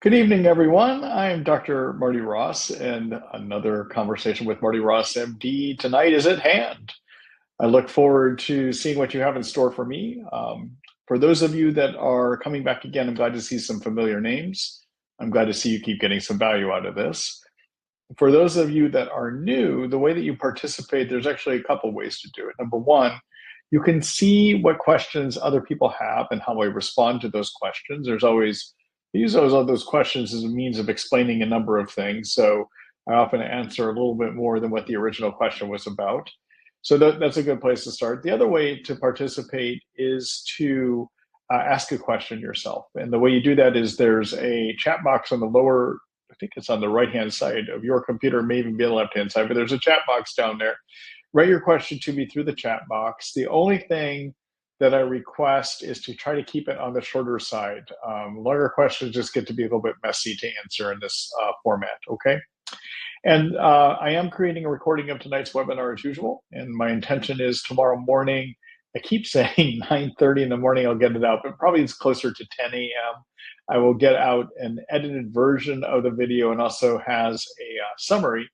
Good evening, everyone. I'm Dr. Marty Ross, and another conversation with Marty Ross MD tonight is at hand. I look forward to seeing what you have in store for me. For those of you that are coming back again, I'm glad to see some familiar names. I'm glad to see you keep getting some value out of this. For those of you that are new, the way that you participate, there's actually a couple ways to do it. Number one, you can see what questions other people have and how I respond to those questions. I use those questions as a means of explaining a number of things. So I often answer a little bit more than what the original question was about. So that's a good place to start. The other way to participate is to ask a question yourself. And the way you do that is there's a chat box on the lower, I think it's on the right-hand side of your computer, may even be on the left-hand side, but there's a chat box down there. Write your question to me through the chat box. The only thing that I request is to try to keep it on the shorter side. Longer questions just get to be a little bit messy to answer in this format, okay? And I am creating a recording of tonight's webinar as usual, and my intention is tomorrow morning, I keep saying 9:30 in the morning I'll get it out, but probably it's closer to 10 a.m. I will get out an edited version of the video and also has a summary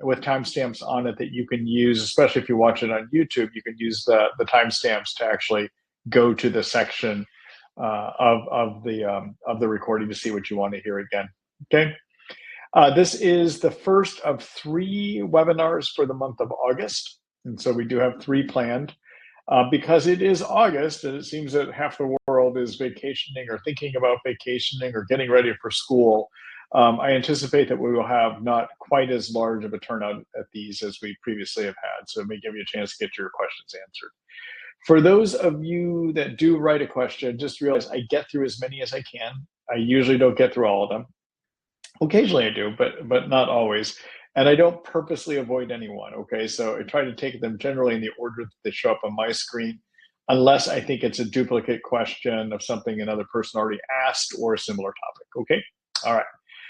with timestamps on it that you can use, especially if you watch it on YouTube. You can use the timestamps to actually go to the section of the recording to see what you want to hear again. Okay, this is the first of 3 webinars for the month of August, and so we do have 3 planned. Because it is August, and it seems that half the world is vacationing or thinking about vacationing or getting ready for school. I anticipate that we will have not quite as large of a turnout at these as we previously have had, so it may give you a chance to get your questions answered. For those of you that do write a question, just realize I get through as many as I can. I usually don't get through all of them. Occasionally I do, but not always. And I don't purposely avoid anyone, okay? So I try to take them generally in the order that they show up on my screen, unless I think it's a duplicate question of something another person already asked or a similar topic, okay? All right.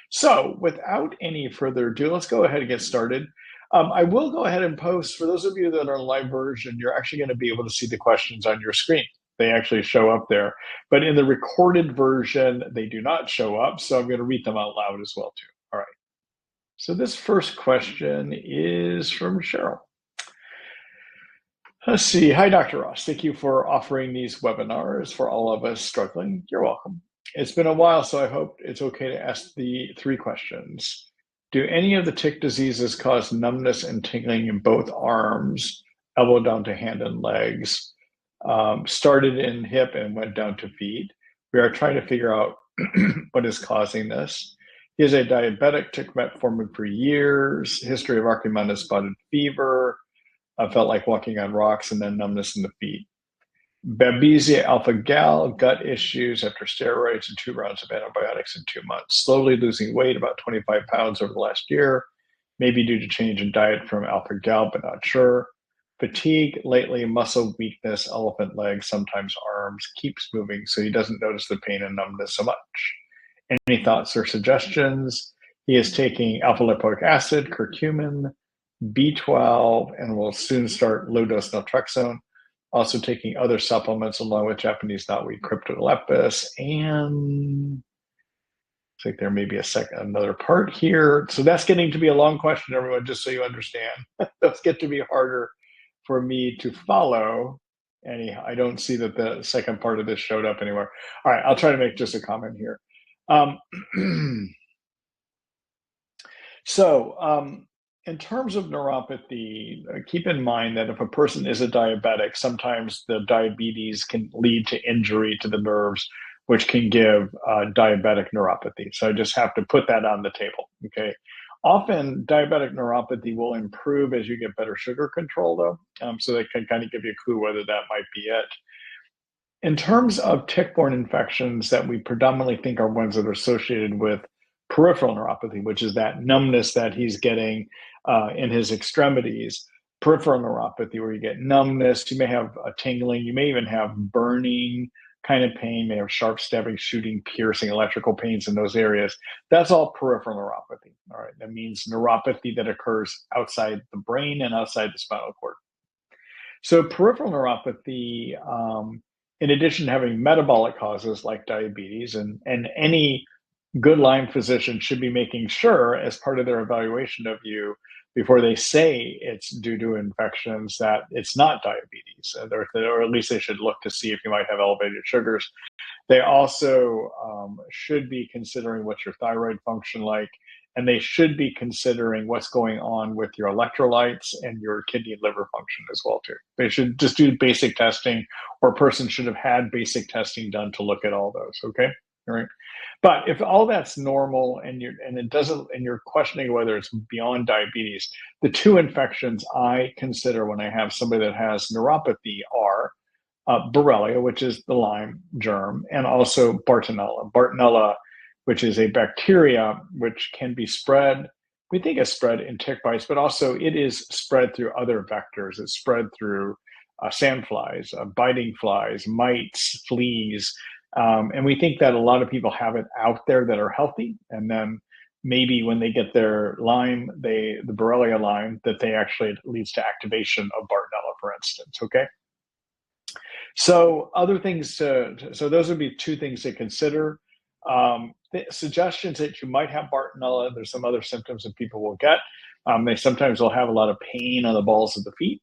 So without any further ado, let's go ahead and get started. I will go ahead and post, for those of you that are live version, you're actually going to be able to see the questions on your screen. They actually show up there. But in the recorded version, they do not show up, so I'm going to read them out loud as well, too. All right. So this first question is from Cheryl. Let's see. Hi, Dr. Ross. Thank you for offering these webinars for all of us struggling. You're welcome. It's been a while, so I hope it's okay to ask the 3 questions. Do any of the tick diseases cause numbness and tingling in both arms, elbow down to hand and legs? Started in hip and went down to feet. We are trying to figure out what is causing this. He is a diabetic, tick metformin for years, history of archimonous spotted fever. I felt like walking on rocks, and then numbness in the feet. Babesia alpha-gal, gut issues after steroids and 2 rounds of antibiotics in 2 months. Slowly losing weight, about 25 pounds over the last year, maybe due to change in diet from alpha-gal, but not sure. Fatigue, lately muscle weakness, elephant legs, sometimes arms, keeps moving, so he doesn't notice the pain and numbness so much. Any thoughts or suggestions? He is taking alpha-lipoic acid, curcumin, B12, and will soon start low-dose naltrexone. Also taking other supplements along with Japanese knotweed cryptolepis, and I think there may be another part here. So that's getting to be a long question, everyone, just so you understand. Those get to be harder for me to follow. Anyhow, I don't see that the second part of this showed up anywhere. All right, I'll try to make just a comment here. In terms of neuropathy, keep in mind that if a person is a diabetic, sometimes the diabetes can lead to injury to the nerves, which can give diabetic neuropathy. So I just have to put that on the table, okay? Often diabetic neuropathy will improve as you get better sugar control, though, so that can kind of give you a clue whether that might be it. In terms of tick-borne infections that we predominantly think are ones that are associated with peripheral neuropathy, which is that numbness that he's getting in his extremities. Peripheral neuropathy, where you get numbness, you may have a tingling, you may even have burning kind of pain, you may have sharp stabbing, shooting, piercing, electrical pains in those areas. That's all peripheral neuropathy. All right, that means neuropathy that occurs outside the brain and outside the spinal cord. So peripheral neuropathy, in addition to having metabolic causes like diabetes and any good Lyme physicians should be making sure, as part of their evaluation of you, before they say it's due to infections, that it's not diabetes, or at least they should look to see if you might have elevated sugars. They also should be considering what's your thyroid function like, and they should be considering what's going on with your electrolytes and your kidney and liver function as well too. They should just do basic testing, or a person should have had basic testing done to look at all those. Okay, all right. But if all that's normal and you're questioning whether it's beyond diabetes, the two infections I consider when I have somebody that has neuropathy are Borrelia, which is the Lyme germ, and also Bartonella. Bartonella, which is a bacteria which can be spread, we think it's spread in tick bites, but also it is spread through other vectors. It's spread through sandflies, biting flies, mites, fleas. And we think that a lot of people have it out there that are healthy, and then maybe when they get their Lyme, the Borrelia Lyme, that they actually leads to activation of Bartonella, for instance. Okay. So other things so those would be two things to consider. The suggestions that you might have Bartonella. There's some other symptoms that people will get. They sometimes will have a lot of pain on the balls of the feet.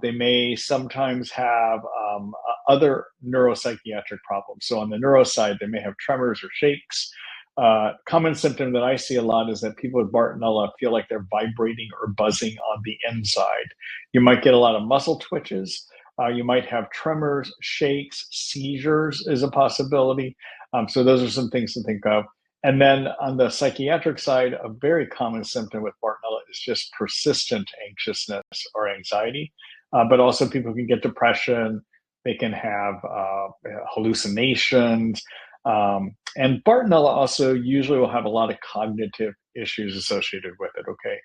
They may sometimes have other neuropsychiatric problems. So on the neuro side, they may have tremors or shakes. Common symptom that I see a lot is that people with Bartonella feel like they're vibrating or buzzing on the inside. You might get a lot of muscle twitches. You might have tremors, shakes, seizures is a possibility. So those are some things to think of. And then on the psychiatric side, a very common symptom with Bartonella is just persistent anxiousness or anxiety. But also people can get depression. They can have hallucinations. And Bartonella also usually will have a lot of cognitive issues associated with it, okay?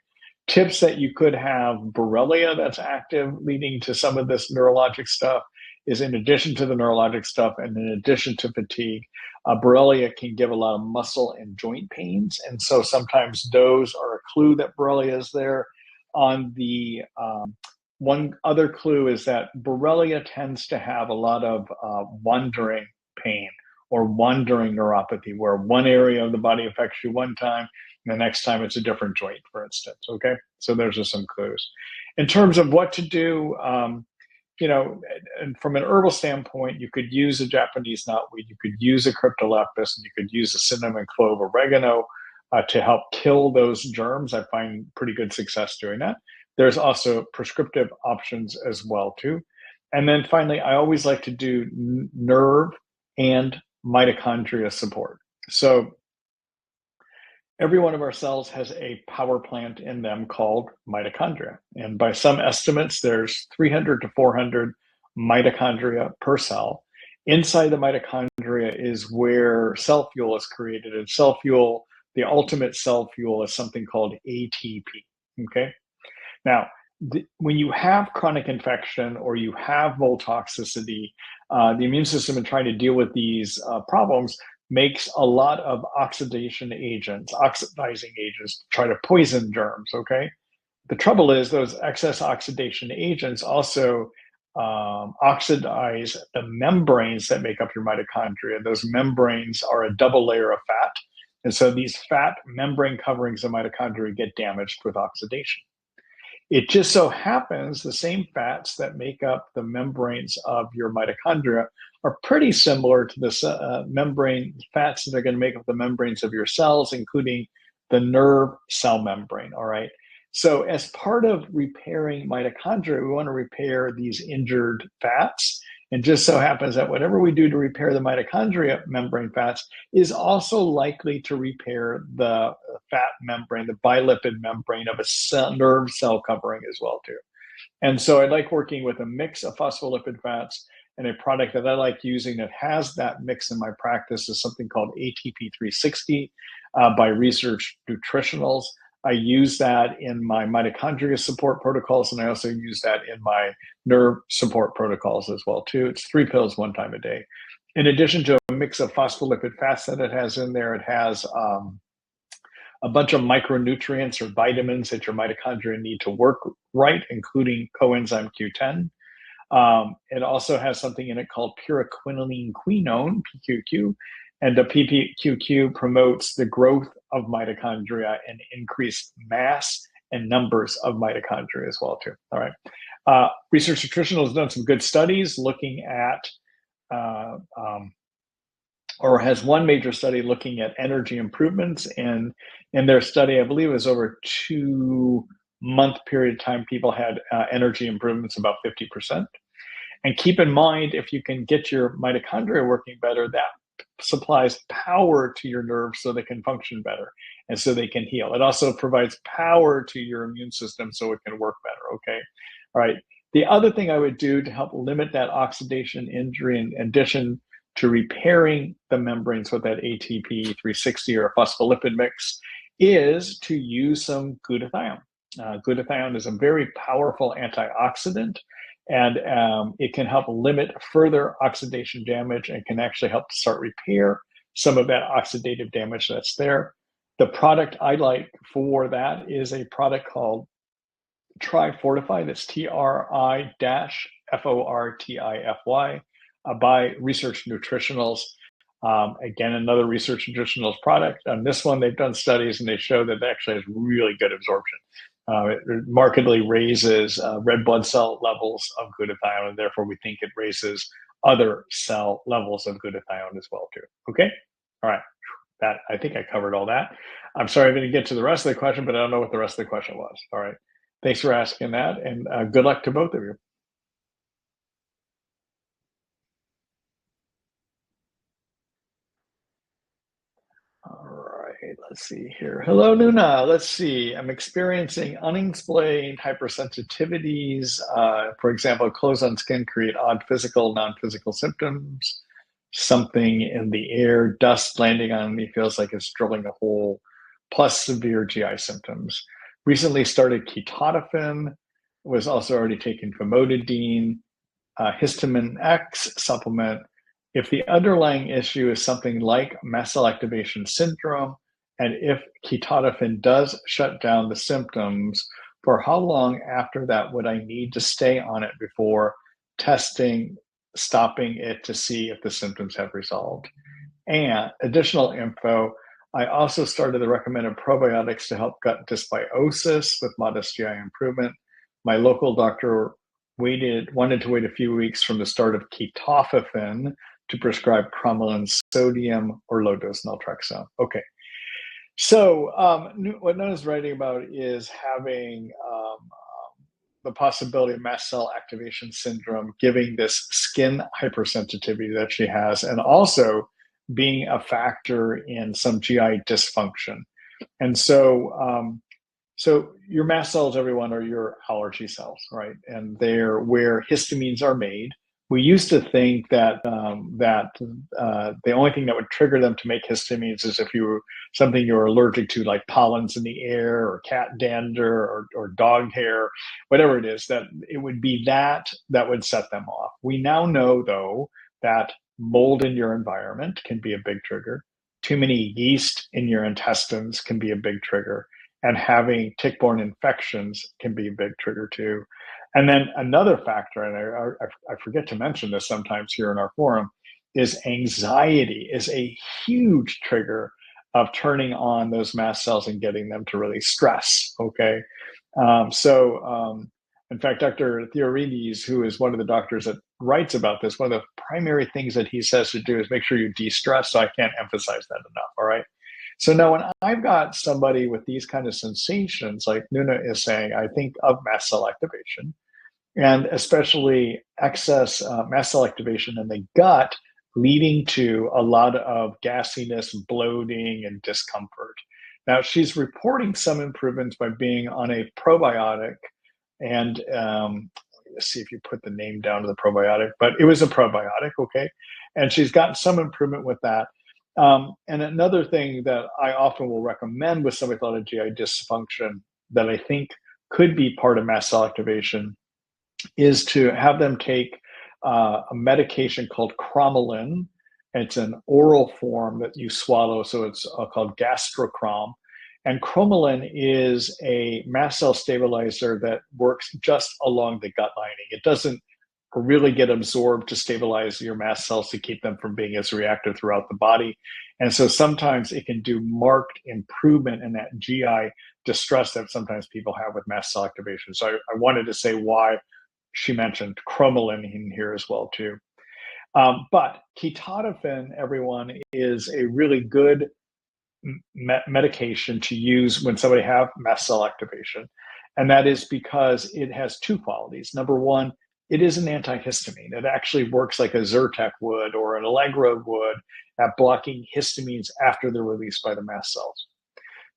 Tips that you could have Borrelia that's active, leading to some of this neurologic stuff, is in addition to the neurologic stuff and in addition to fatigue, Borrelia can give a lot of muscle and joint pains. And so sometimes those are a clue that Borrelia is there. On the one other clue is that Borrelia tends to have a lot of wandering pain or wandering neuropathy, where one area of the body affects you one time, and the next time it's a different joint, for instance. Okay, so there's just some clues. In terms of what to do, and from an herbal standpoint, you could use a Japanese knotweed, you could use a cryptolepis, and you could use a cinnamon, clove, oregano to help kill those germs. I find pretty good success doing that. There's also prescriptive options as well too. And then finally, I always like to do nerve and mitochondria support. So every one of our cells has a power plant in them called mitochondria. And by some estimates, there's 300 to 400 mitochondria per cell. Inside the mitochondria is where cell fuel is created. And cell fuel, the ultimate cell fuel, is something called ATP, okay? Now, when you have chronic infection or you have mold toxicity, the immune system, in trying to deal with these problems, makes a lot of oxidizing agents to try to poison germs, okay? The trouble is those excess oxidation agents also oxidize the membranes that make up your mitochondria. Those membranes are a double layer of fat. And so these fat membrane coverings of mitochondria get damaged with oxidation. It just so happens the same fats that make up the membranes of your mitochondria are pretty similar to the membrane fats that are going to make up the membranes of your cells, including the nerve cell membrane, all right? So as part of repairing mitochondria, we want to repair these injured fats. And just so happens that whatever we do to repair the mitochondria membrane fats is also likely to repair the fat membrane, the bilipid membrane of a nerve cell covering as well too. And so I like working with a mix of phospholipid fats, and a product that I like using that has that mix in my practice is something called ATP 360 by Research Nutritionals. I use that in my mitochondria support protocols, and I also use that in my nerve support protocols as well too. It's 3 pills 1 time a day. In addition to a mix of phospholipid fats that it has in there, it has a bunch of micronutrients or vitamins that your mitochondria need to work right, including coenzyme Q10. It also has something in it called pyroquinolene quinone, PQQ, And the PPQQ promotes the growth of mitochondria and increased mass and numbers of mitochondria as well too. All right. Research Nutritional has done some good studies looking at, or has one major study looking at energy improvements. And in their study, I believe it was over a 2-month period of time, people had energy improvements about 50%. And keep in mind, if you can get your mitochondria working better, that supplies power to your nerves so they can function better and so they can heal. It also provides power to your immune system so it can work better, okay? All right. The other thing I would do to help limit that oxidation injury, in addition to repairing the membranes with that ATP 360 or a phospholipid mix, is to use some glutathione. Glutathione is a very powerful antioxidant, and it can help limit further oxidation damage and can actually help to start repair some of that oxidative damage that's there. The product I like for that is a product called Tri-Fortify. That's TRI-FORTIFY by Research Nutritionals. Again, another Research Nutritionals product. On this one, they've done studies and they show that it actually has really good absorption. It markedly raises red blood cell levels of glutathione, and therefore we think it raises other cell levels of glutathione as well too. Okay, all right. That, I think I covered all that. I'm sorry I didn't get to the rest of the question, but I don't know what the rest of the question was. All right, thanks for asking that, and good luck to both of you. All right, let's see here. Hello, Nuna. Let's see. I'm experiencing unexplained hypersensitivities. For example, clothes on skin create odd physical, non-physical symptoms. Something in the air, dust landing on me feels like it's drilling a hole, plus severe GI symptoms. Recently started ketotifen, was also already taking famotidine, histamine X supplement. If the underlying issue is something like mast cell activation syndrome, and if ketotifen does shut down the symptoms, for how long after that would I need to stay on it before testing, stopping it to see if the symptoms have resolved? And additional info, I also started the recommended probiotics to help gut dysbiosis with modest GI improvement. My local doctor wanted to wait a few weeks from the start of ketotifen to prescribe cromolyn sodium or low dose naltrexone. Okay, so what Nona's writing about is having the possibility of mast cell activation syndrome, giving this skin hypersensitivity that she has, and also being a factor in some GI dysfunction. And so, so your mast cells, everyone, are your allergy cells, right? And they're where histamines are made. We used to think that the only thing that would trigger them to make histamines is if you were something you're allergic to, like pollens in the air or cat dander or dog hair, whatever it is, that it would be that would set them off. We now know, though, that mold in your environment can be a big trigger. Too many yeast in your intestines can be a big trigger. And having tick-borne infections can be a big trigger too. And then another factor, and I forget to mention this sometimes here in our forum, is anxiety is a huge trigger of turning on those mast cells and getting them to really stress, okay? In fact, Dr. Theorides, who is one of the doctors that writes about this, one of the primary things that he says to do is make sure you de-stress, so I can't emphasize that enough, all right? So now when I've got somebody with these kind of sensations, like Nuna is saying, I think of mast cell activation, and especially excess mast cell activation in the gut, leading to a lot of gassiness, bloating, and discomfort. Now, she's reporting some improvements by being on a probiotic, and let's see if you put the name down to the probiotic, but it was a probiotic, okay? And she's gotten some improvement with that. And another thing that I often will recommend with somebody with a lot of GI dysfunction that I think could be part of mast cell activation is to have them take a medication called cromolyn. It's an oral form that you swallow, so it's called Gastrocrom. And cromolyn is a mast cell stabilizer that works just along the gut lining. It doesn't really get absorbed to stabilize your mast cells to keep them from being as reactive throughout the body. And so sometimes it can do marked improvement in that GI distress that sometimes people have with mast cell activation. So I wanted to say why she mentioned cromolyn in here as well too. But ketotifen, everyone, is a really good medication to use when somebody have mast cell activation. And that is because it has two qualities. Number one, it is an antihistamine. It actually works like a Zyrtec would or an Allegra would at blocking histamines after they're released by the mast cells.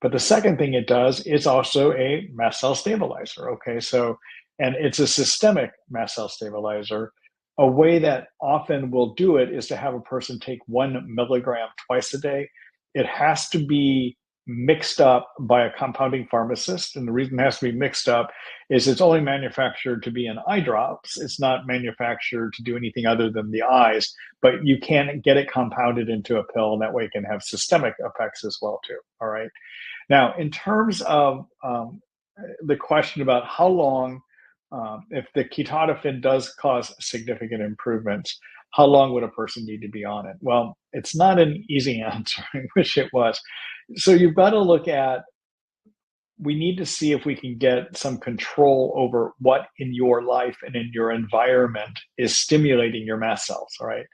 But the second thing it does is also a mast cell stabilizer. Okay, so, and it's a systemic mast cell stabilizer. A way that often will do it is to have a person take 1 milligram twice a day. It has to be mixed up by a compounding pharmacist. And the reason it has to be mixed up is it's only manufactured to be in eye drops. It's not manufactured to do anything other than the eyes, but you can get it compounded into a pill, and that way it can have systemic effects as well too. All right. Now, in terms of the question about how long, if the ketotifen does cause significant improvements, how long would a person need to be on it? Well, it's not an easy answer. I wish it was. So you've got to look at, we need to see if we can get some control over what in your life and in your environment is stimulating your mast cells, all right?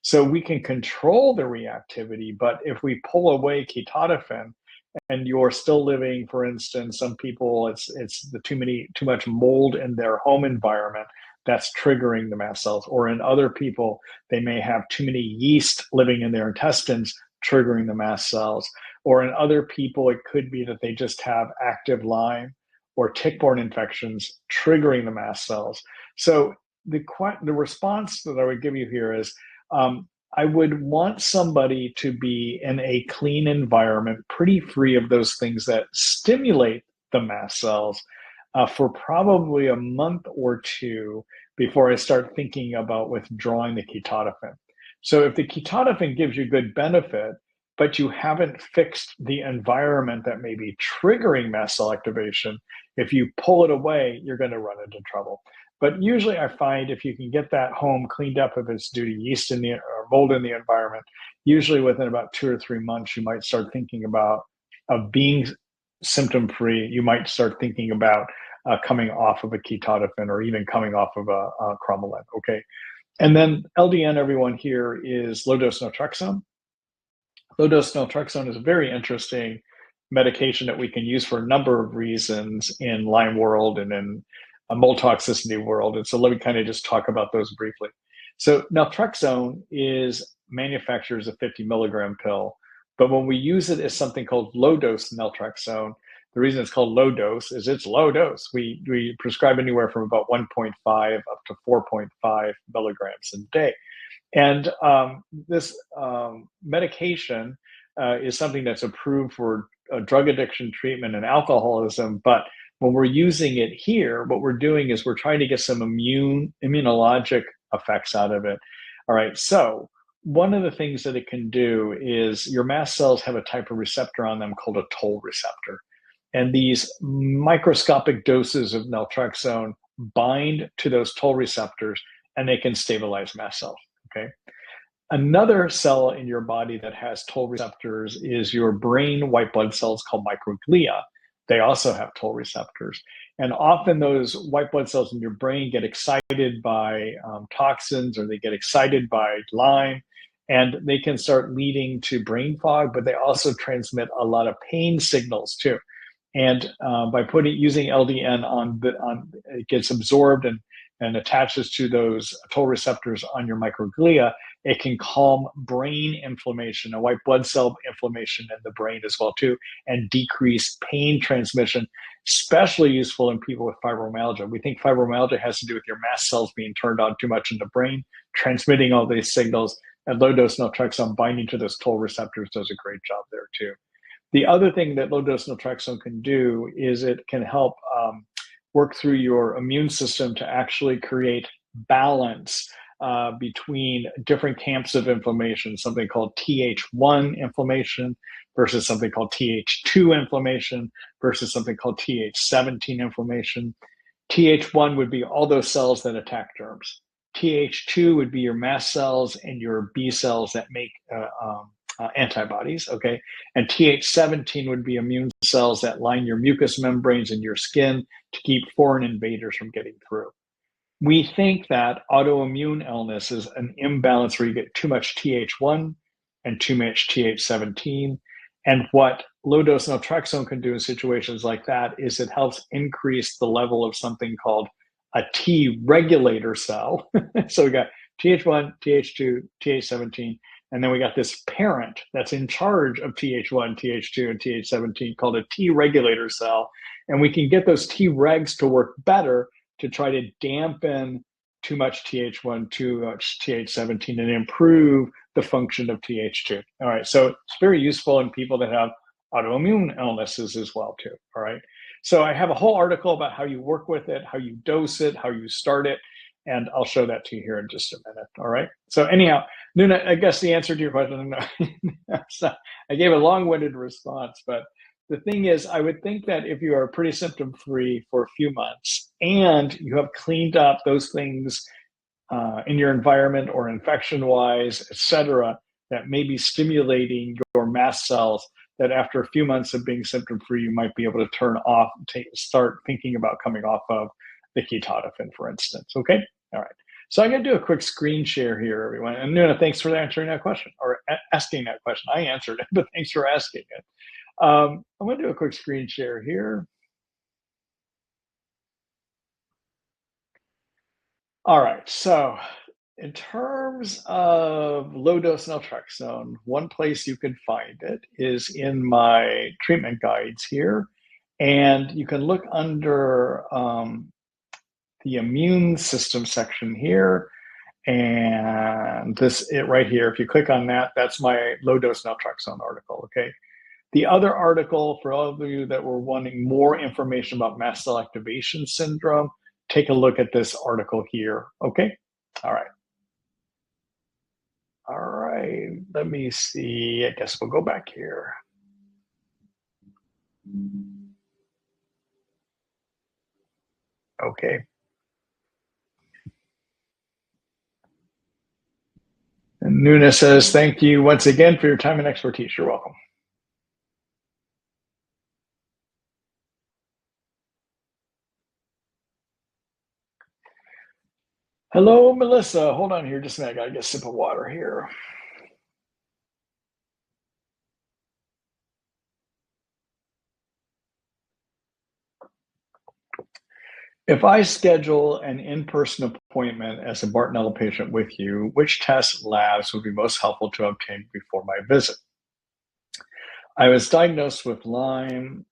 So we can control the reactivity, but if we pull away ketotifen and you're still living, for instance, some people, it's the too much mold in their home environment that's triggering the mast cells. Or in other people, they may have too many yeast living in their intestines, triggering the mast cells. Or in other people, it could be that they just have active Lyme or tick-borne infections triggering the mast cells. So the response that I would give you here is, I would want somebody to be in a clean environment, pretty free of those things that stimulate the mast cells, for probably a month or two before I start thinking about withdrawing the ketotifen. So if the ketotifen gives you good benefit, but you haven't fixed the environment that may be triggering mast cell activation, if you pull it away, you're going to run into trouble. But usually I find if you can get that home cleaned up, if it's due to yeast in the or mold in the environment, usually within about 2 or 3 months, you might start thinking about being symptom-free. You might start thinking about coming off of a ketotifen or even coming off of a cromolyn, okay? And then LDN, everyone, here is low-dose naltrexone. Low-dose naltrexone is a very interesting medication that we can use for a number of reasons in Lyme world and in a mold toxicity world. And so let me kind of just talk about those briefly. So naltrexone is manufactured as a 50 milligram pill, but when we use it as something called low-dose naltrexone, the reason it's called low dose is it's low dose. We prescribe anywhere from about 1.5 up to 4.5 milligrams a day. And this medication is something that's approved for drug addiction treatment and alcoholism. But when we're using it here, what we're doing is we're trying to get some immunologic effects out of it. All right, so one of the things that it can do is your mast cells have a type of receptor on them called a toll receptor. And these microscopic doses of naltrexone bind to those toll receptors, and they can stabilize mast cells. Okay. Another cell in your body that has toll receptors is your brain white blood cells called microglia. They also have toll receptors. And often those white blood cells in your brain get excited by toxins, or they get excited by Lyme, and they can start leading to brain fog, but they also transmit a lot of pain signals too. And by using LDN it gets absorbed and attaches to those toll receptors on your microglia, it can calm brain inflammation and white blood cell inflammation in the brain as well too, and decrease pain transmission, especially useful in people with fibromyalgia. We think fibromyalgia has to do with your mast cells being turned on too much in the brain, transmitting all these signals, and low-dose naltrexone binding to those toll receptors does a great job there too. The other thing that low-dose naltrexone can do is it can help work through your immune system to actually create balance between different camps of inflammation, something called Th1 inflammation versus something called Th2 inflammation versus something called Th17 inflammation. Th1 would be all those cells that attack germs. Th2 would be your mast cells and your B cells that make antibodies, okay? And Th17 would be immune cells that line your mucous membranes and your skin to keep foreign invaders from getting through. We think that autoimmune illness is an imbalance where you get too much Th1 and too much Th17. And what low-dose naltrexone can do in situations like that is it helps increase the level of something called a T regulator cell. So we got Th1, Th2, Th17, and then we got this parent that's in charge of Th1, Th2, and Th17 called a T regulator cell. And we can get those T regs to work better to try to dampen too much Th1, too much Th17, and improve the function of Th2. All right, so it's very useful in people that have autoimmune illnesses as well too, all right? So I have a whole article about how you work with it, how you dose it, how you start it, and I'll show that to you here in just a minute, all right? So anyhow, Nuna, I guess the answer to your question, so I gave a long-winded response, but the thing is, I would think that if you are pretty symptom-free for a few months and you have cleaned up those things in your environment or infection-wise, et cetera, that may be stimulating your mast cells, that after a few months of being symptom-free, you might be able to turn off, start thinking about coming off of the ketotifen, for instance, okay? All right. So I'm gonna do a quick screen share here, everyone. And Nuna, thanks for answering that question, or asking that question. I answered it, but thanks for asking it. I'm gonna do a quick screen share here. All right, so in terms of low-dose naltrexone, one place you can find it is in my treatment guides here. And you can look under the immune system section here. And it right here, if you click on that, that's my low-dose naltrexone article, okay? The other article, for all of you that were wanting more information about mast cell activation syndrome, take a look at this article here, okay? All right. All right, let me see. I guess we'll go back here. Okay. And Nuna says, thank you once again for your time and expertise. You're welcome. Hello, Melissa. Hold on here just a minute. I gotta get a sip of water here. If I schedule an in-person appointment as a Bartonella patient with you, which tests labs would be most helpful to obtain before my visit? I was diagnosed with Lyme,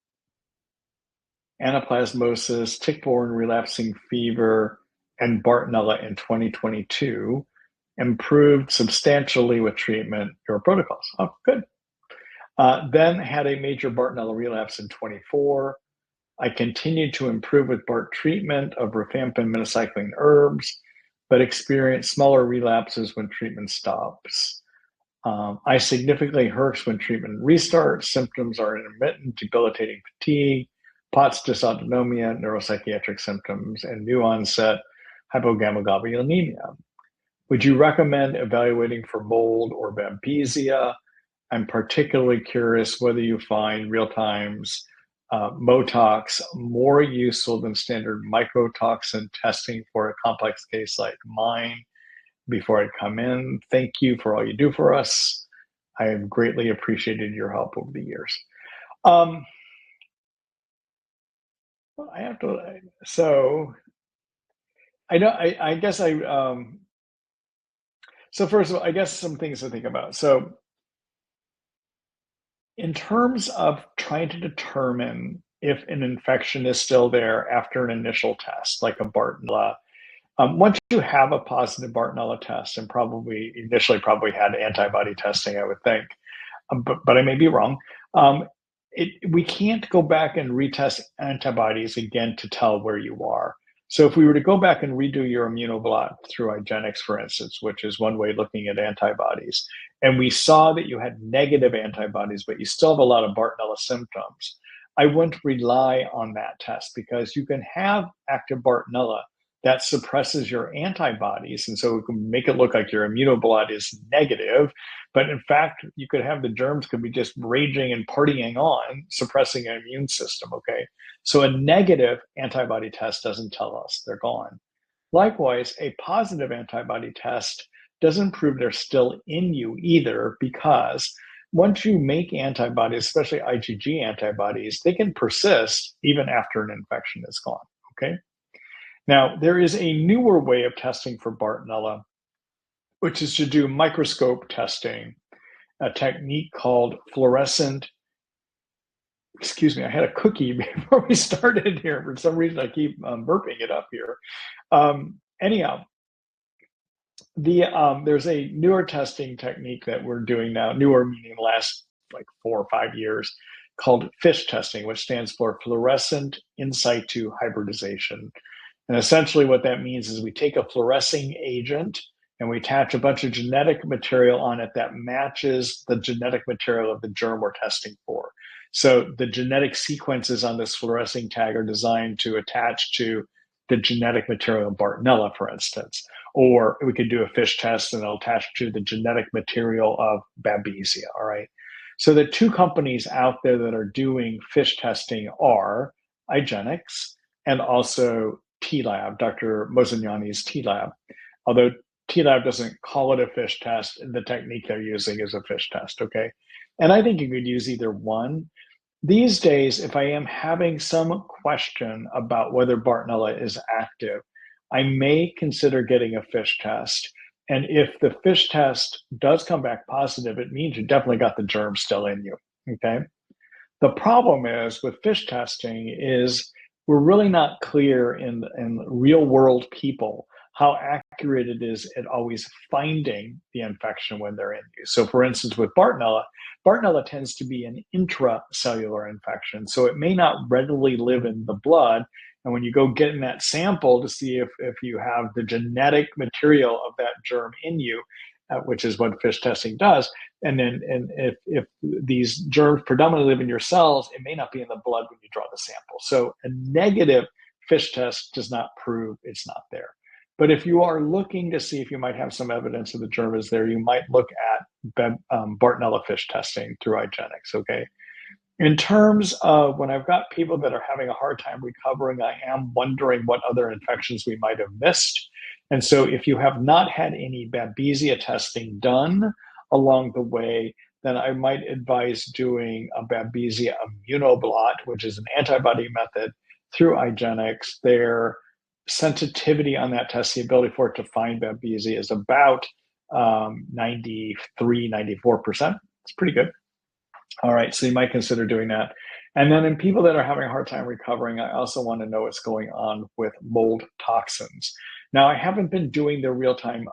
anaplasmosis, tick-borne relapsing fever, and Bartonella in 2022, improved substantially with treatment, your protocols. Oh, good. Then had a major Bartonella relapse in 24. I continued to improve with BART treatment of rifampin, minocycline herbs, but experienced smaller relapses when treatment stops. I significantly herx when treatment restarts. Symptoms are intermittent, debilitating fatigue, POTS dysautonomia, neuropsychiatric symptoms, and new onset hypogammaglobulinemia. Would you recommend evaluating for mold or babesia? I'm particularly curious whether you find real-times Motox more useful than standard mycotoxin testing for a complex case like mine. Before I come in, thank you for all you do for us. I have greatly appreciated your help over the years. Well, I have to, so I know, I guess so first of all, I guess some things to think about. So in terms of trying to determine if an infection is still there after an initial test, like a Bartonella, once you have a positive Bartonella test, and probably initially had antibody testing, I would think, but I may be wrong, we can't go back and retest antibodies again to tell where you are. So if we were to go back and redo your immunoblot through IGenex, for instance, which is one way looking at antibodies, and we saw that you had negative antibodies, but you still have a lot of Bartonella symptoms, I wouldn't rely on that test because you can have active Bartonella, that suppresses your antibodies. And so it can make it look like your immunoblot is negative, but in fact, you could have the germs could be just raging and partying on, suppressing an immune system, okay? So a negative antibody test doesn't tell us they're gone. Likewise, a positive antibody test doesn't prove they're still in you either, because once you make antibodies, especially IgG antibodies, they can persist even after an infection is gone, okay? Now, there is a newer way of testing for Bartonella, which is to do microscope testing, a technique called fluorescent. Excuse me, I had a cookie before we started here. For some reason, I keep burping it up here. Anyhow, there's a newer testing technique that we're doing now, newer meaning the last like 4 or 5 years, called FISH testing, which stands for fluorescent in situ hybridization. And essentially what that means is we take a fluorescing agent and we attach a bunch of genetic material on it that matches the genetic material of the germ we're testing for. So the genetic sequences on this fluorescing tag are designed to attach to the genetic material of Bartonella, for instance. Or we could do a FISH test and it'll attach to the genetic material of Babesia, all right? So the 2 companies out there that are doing FISH testing are IGenex and also TLab, Dr. Mozignani's TLab. Although TLab doesn't call it a FISH test, the technique they're using is a FISH test, okay? And I think you could use either one. These days, if I am having some question about whether Bartonella is active, I may consider getting a FISH test. And if the FISH test does come back positive, it means you definitely got the germ still in you, okay? The problem is with FISH testing is we're really not clear in real world people how accurate it is at always finding the infection when they're in you. So for instance, with Bartonella tends to be an intracellular infection. So it may not readily live in the blood. And when you go get in that sample to see if you have the genetic material of that germ in you, which is what FISH testing does, and if these germs predominantly live in your cells, it may not be in the blood when you draw the sample. So a negative FISH test does not prove it's not there. But if you are looking to see if you might have some evidence of the germ is there, you might look at Bartonella FISH testing through IGenex, okay? In terms of when I've got people that are having a hard time recovering, I am wondering what other infections we might have missed. And so if you have not had any Babesia testing done along the way, then I might advise doing a Babesia Immunoblot, which is an antibody method through IGenex. Their sensitivity on that test, the ability for it to find Babesia, is about 93, 94%. It's pretty good. All right, so you might consider doing that. And then in people that are having a hard time recovering, I also want to know what's going on with mold toxins. Now, I haven't been doing the real-time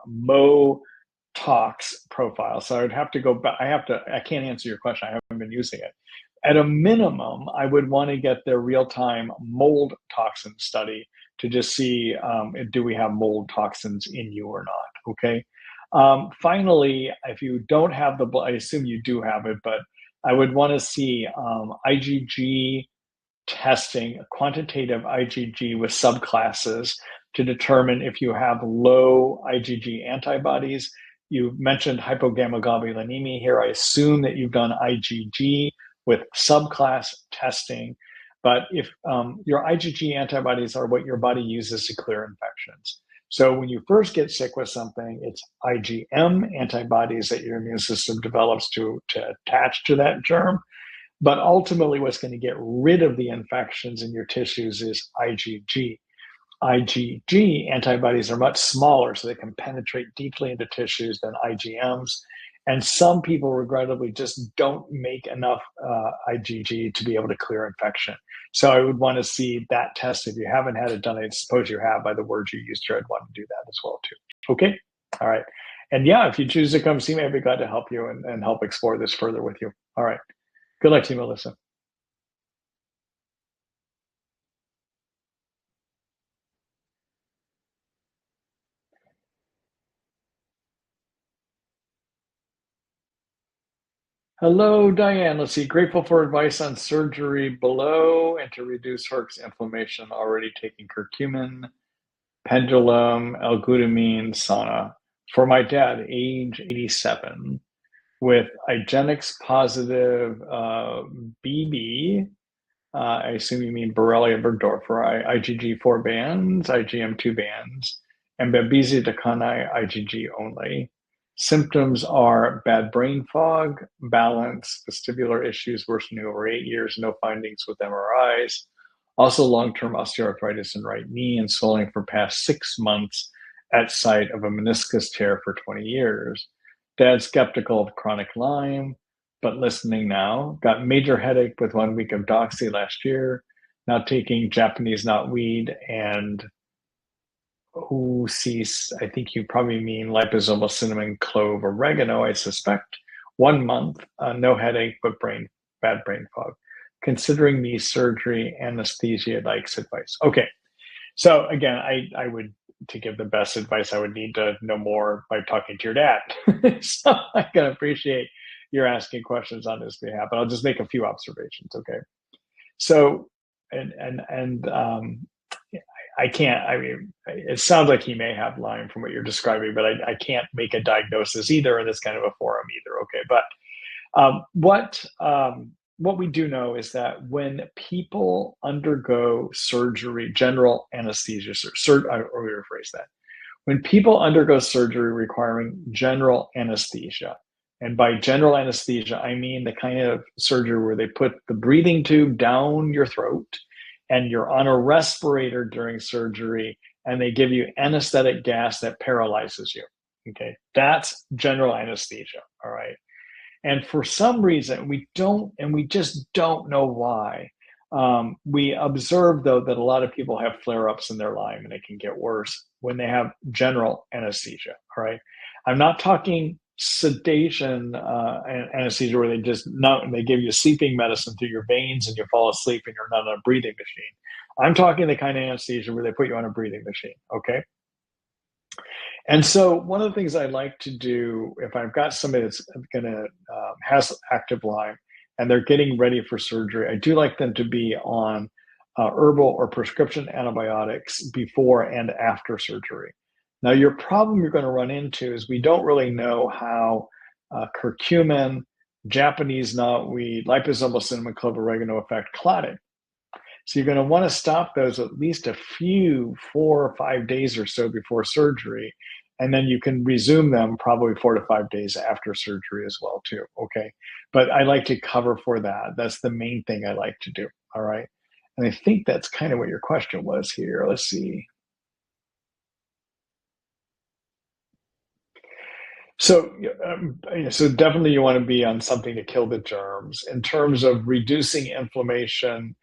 tox profile, so I would have to go back. I can't answer your question. I haven't been using it. At a minimum, I would want to get their real-time mold toxin study to just see, do we have mold toxins in you or not, okay? Finally, if you don't have the blood, I assume you do have it, but I would want to see IgG testing, quantitative IgG with subclasses to determine if you have low IgG antibodies. You mentioned hypogammaglobulinemia here. I assume that you've done IgG with subclass testing. But if your IgG antibodies are what your body uses to clear infections. So when you first get sick with something, it's IgM antibodies that your immune system develops to attach to that germ. But ultimately, what's going to get rid of the infections in your tissues is IgG. IgG antibodies are much smaller, so they can penetrate deeply into tissues than IgMs. And some people, regrettably, just don't make enough IgG to be able to clear infection. So I would want to see that test. If you haven't had it done, I suppose you have by the words you used here, I'd want to do that as well, too. Okay? All right. And yeah, if you choose to come see me, I'd be glad to help you and help explore this further with you. All right. Good luck to you, Melissa. Hello, Diane. Let's see. Grateful for advice on surgery below and to reduce Herc's inflammation. Already taking curcumin. pendulum, L-glutamine, sauna. For my dad, age 87, with IGenex positive BB, I assume you mean Borrelia burgdorferi, IgG4 bands, IgM2 bands, and Babesia dukkani, IgG only. Symptoms are bad brain fog, balance, vestibular issues worsening over 8 years, no findings with MRIs. Also long-term osteoarthritis in right knee and swelling for past 6 months at site of a meniscus tear for 20 years. Dad's skeptical of chronic Lyme, but listening now. Got major headache with 1 week of Doxy last year. Now taking Japanese knotweed and I think you probably mean liposomal cinnamon clove oregano, I suspect. 1 month, no headache, but bad brain fog. Considering knee surgery, anesthesia, likes advice. Okay, so again, I would, to give the best advice, I would need to know more by talking to your dad. So I can appreciate you're asking questions on his behalf, but I'll just make a few observations, okay? So, I can't, I mean, it sounds like he may have Lyme from what you're describing, but I can't make a diagnosis either in this kind of a forum either, okay? But what we do know is that when people undergo surgery, general anesthesia, or we rephrase that, when people undergo surgery requiring general anesthesia, and by general anesthesia, I mean the kind of surgery where they put the breathing tube down your throat and you're on a respirator during surgery and they give you anesthetic gas that paralyzes you, okay? That's general anesthesia, all right? And for some reason, we just don't know why. We observe, though, that a lot of people have flare-ups in their Lyme and it can get worse when they have general anesthesia, all right? I'm not talking sedation anesthesia where they give you sleeping medicine through your veins and you fall asleep and you're not on a breathing machine. I'm talking the kind of anesthesia where they put you on a breathing machine, okay? And so one of the things I like to do if I've got somebody that's has active Lyme and they're getting ready for surgery, I do like them to be on herbal or prescription antibiotics before and after surgery. Now, your problem you're going to run into is we don't really know how curcumin, Japanese knotweed, liposomal cinnamon clove oregano affect clotting. So you're going to want to stop those at least a few 4 or 5 days or so before surgery, and then you can resume them probably 4 to 5 days after surgery as well too, okay? But I like to cover for that. That's the main thing I like to do, all right? And I think that's kind of what your question was here. Let's see. So definitely you want to be on something to kill the germs. In terms of reducing inflammation,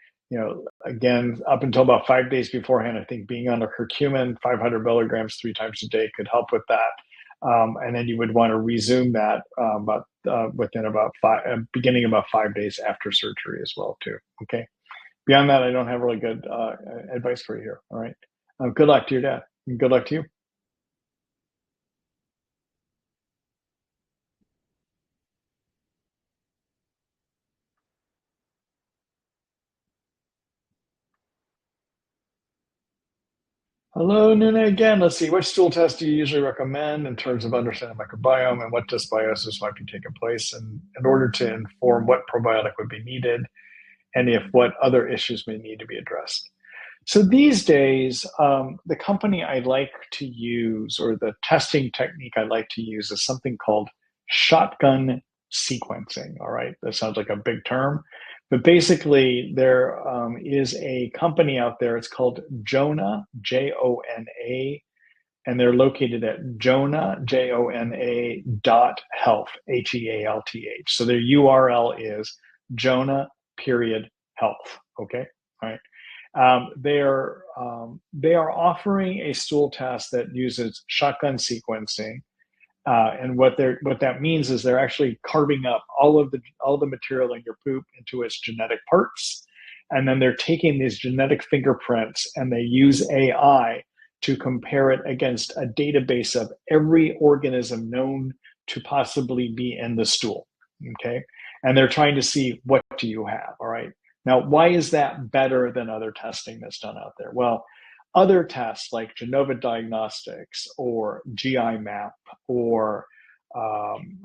again, up until about 5 days beforehand, I think being on a curcumin, 500 milligrams 3 times a day could help with that. And then you would want to resume that within beginning about 5 days after surgery as well too, okay? Beyond that, I don't have really good advice for you here, all right? Good luck to your dad, and good luck to you. Hello, Nuna again. Let's see, which stool test do you usually recommend in terms of understanding microbiome and what dysbiosis might be taking place in order to inform what probiotic would be needed and if what other issues may need to be addressed? So these days, the company I like to use or the testing technique I like to use is something called shotgun sequencing, all right? That sounds like a big term. But basically, there is a company out there. It's called Jona, Jona, and they're located at Jona, Jona.health, Health. So their URL is Jona.health. Okay, all right. They are offering a stool test that uses shotgun sequencing. And what that means is they're actually carving up all the material in your poop into its genetic parts, and then they're taking these genetic fingerprints and they use AI to compare it against a database of every organism known to possibly be in the stool. Okay, and they're trying to see what do you have. All right. Now, why is that better than other testing that's done out there? Well, other tests like Genova Diagnostics or GI Map or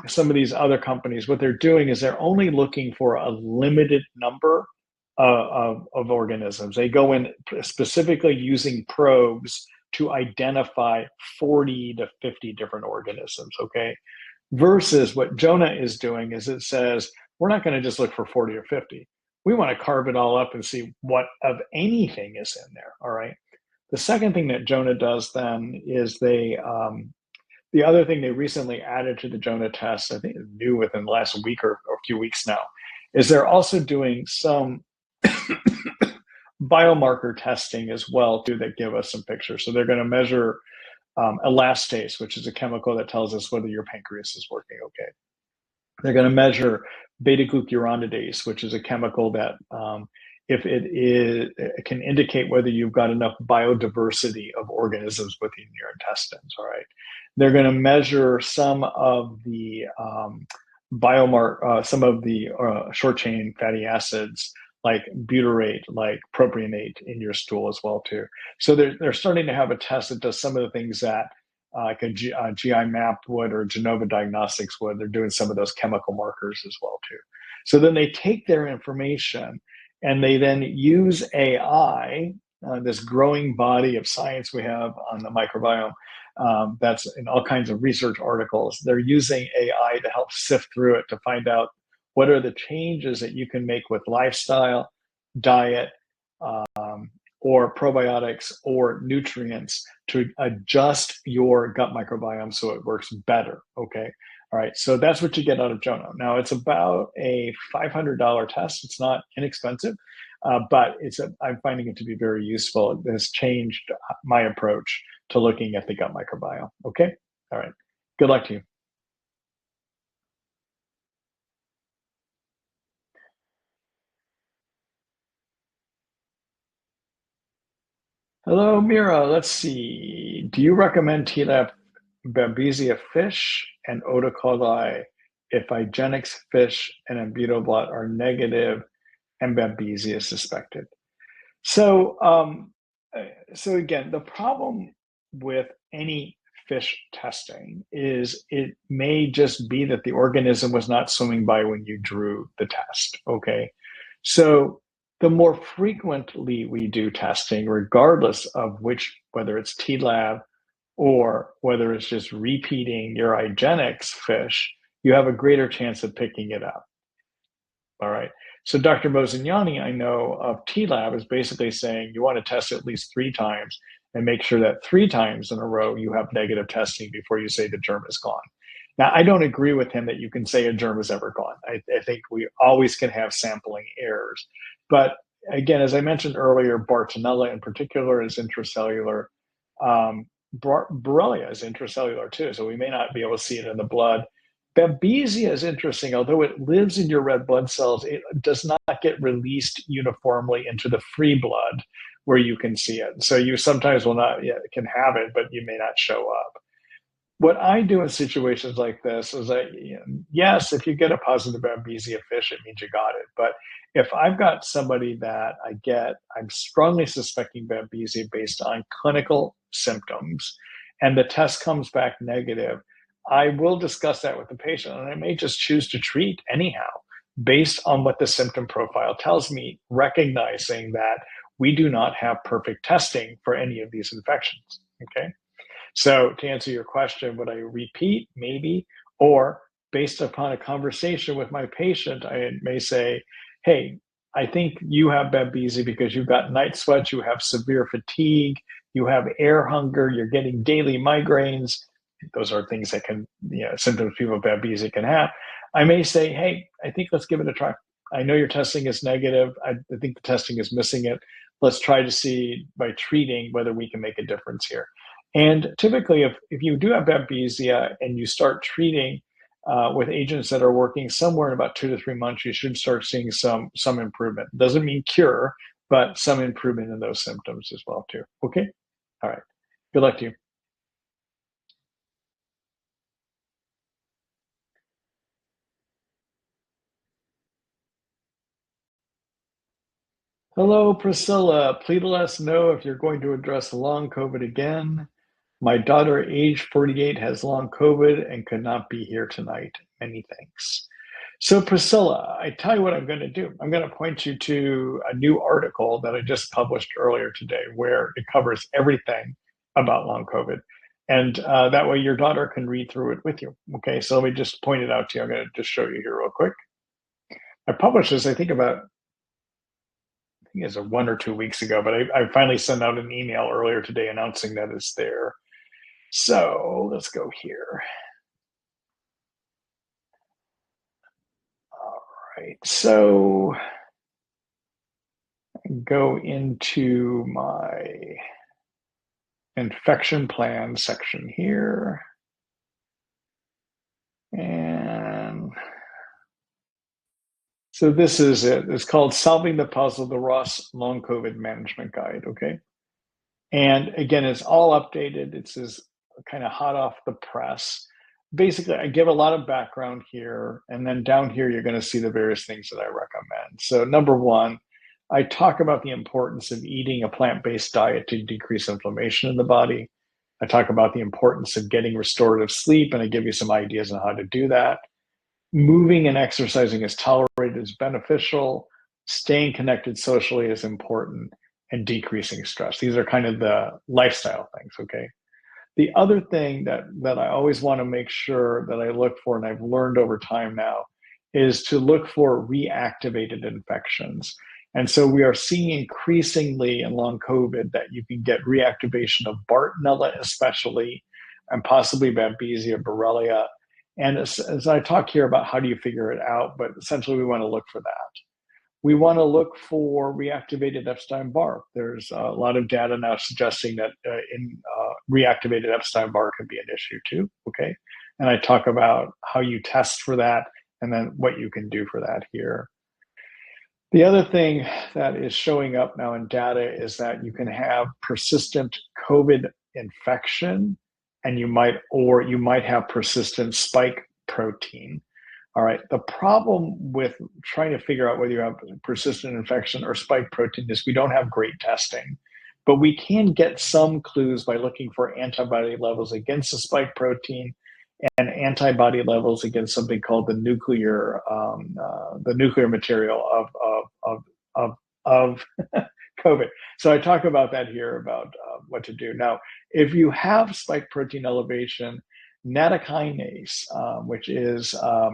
some of these other companies, what they're doing is they're only looking for a limited number of organisms. They go in specifically using probes to identify 40 to 50 different organisms, okay? Versus what Jona is doing is it says, we're not going to just look for 40 or 50. We want to carve it all up and see what of anything is in there, all right? The second thing that Jona does then is the other thing they recently added to the Jona test, I think it's new within the last week or a few weeks now, is they're also doing some biomarker testing as well too that give us some pictures. So they're going to measure elastase, which is a chemical that tells us whether your pancreas is working okay. They're going to measure beta-glucuronidase, which is a chemical that if it can indicate whether you've got enough biodiversity of organisms within your intestines, all right? They're going to measure some of the some of the short-chain fatty acids like butyrate, like propionate in your stool as well too. So they're starting to have a test that does some of the things that like a GI Map would or Genova Diagnostics would. They're doing some of those chemical markers as well too. So then they take their information and they then use AI, this growing body of science we have on the microbiome that's in all kinds of research articles. They're using AI to help sift through it to find out what are the changes that you can make with lifestyle, diet, or probiotics or nutrients to adjust your gut microbiome so it works better, okay? All right, so that's what you get out of Jona. Now, it's about a $500 test. It's not inexpensive, but I'm finding it to be very useful. It has changed my approach to looking at the gut microbiome, okay? All right, good luck to you. Hello, Mira. Let's see. Do you recommend TLab Babesia fish and Oda coli if IGenex fish and Immunoblot are negative and Babesia is suspected? So, so again, the problem with any fish testing is it may just be that the organism was not swimming by when you drew the test, okay? So the more frequently we do testing, regardless of whether it's TLab or whether it's just repeating your IGenex fish, you have a greater chance of picking it up. All right. So Dr. Bozignani, I know of TLab, is basically saying you want to test at least 3 times and make sure that 3 times in a row you have negative testing before you say the germ is gone. Now, I don't agree with him that you can say a germ is ever gone. I think we always can have sampling errors. But again, as I mentioned earlier, Bartonella in particular is intracellular. Borrelia is intracellular too, so we may not be able to see it in the blood. Babesia is interesting. Although it lives in your red blood cells, it does not get released uniformly into the free blood where you can see it. So you sometimes can have it, but you may not show up. What I do in situations like this is yes, if you get a positive Babesia fish, it means you got it. But if I've got somebody that I'm strongly suspecting Babesia based on clinical symptoms, and the test comes back negative, I will discuss that with the patient, and I may just choose to treat anyhow based on what the symptom profile tells me, recognizing that we do not have perfect testing for any of these infections, okay? So to answer your question, would I repeat? Maybe. Or based upon a conversation with my patient, I may say, hey, I think you have Babesia because you've got night sweats, you have severe fatigue, you have air hunger, you're getting daily migraines. Those are things that symptoms people with Babesia can have. I may say, hey, I think let's give it a try. I know your testing is negative. I think the testing is missing it. Let's try to see by treating whether we can make a difference here. And typically, if you do have Babesia and you start treating with agents that are working somewhere in about 2 to 3 months, you should start seeing some improvement. Doesn't mean cure, but some improvement in those symptoms as well too. Okay? All right. Good luck to you. Hello, Priscilla. Please let us know if you're going to address long COVID again. My daughter, age 48, has long COVID and could not be here tonight. Many thanks. So, Priscilla, I tell you what I'm going to do. I'm going to point you to a new article that I just published earlier today where it covers everything about long COVID. And that way your daughter can read through it with you. Okay, so let me just point it out to you. I'm going to just show you here real quick. I published this, I think it's 1 or 2 weeks ago, but I finally sent out an email earlier today announcing that it's there. So let's go here. All right, so go into my infection plan section here. And so this is it. It's called Solving the Puzzle, the Ross Long COVID Management Guide, okay? And again, it's all updated. It's kind of hot off the press. Basically, I give a lot of background here, and then down here, you're going to see the various things that I recommend. So number one, I talk about the importance of eating a plant-based diet to decrease inflammation in the body. I talk about the importance of getting restorative sleep, and I give you some ideas on how to do that. Moving and exercising is tolerated, is beneficial. Staying connected socially is important, and decreasing stress. These are kind of the lifestyle things, okay? The other thing that I always want to make sure that I look for, and I've learned over time now, is to look for reactivated infections. And so we are seeing increasingly in long COVID that you can get reactivation of Bartonella especially, and possibly Babesia, Borrelia. And as I talk here about how do you figure it out, but essentially we want to look for that. We want to look for reactivated Epstein-Barr. There's a lot of data now suggesting that reactivated Epstein-Barr can be an issue too, okay? And I talk about how you test for that and then what you can do for that here. The other thing that is showing up now in data is that you can have persistent COVID infection and you might have persistent spike protein. All right, the problem with trying to figure out whether you have persistent infection or spike protein is we don't have great testing, but we can get some clues by looking for antibody levels against the spike protein and antibody levels against something called the nuclear material of COVID. So I talk about that here about what to do. Now, if you have spike protein elevation, nattokinase, which is a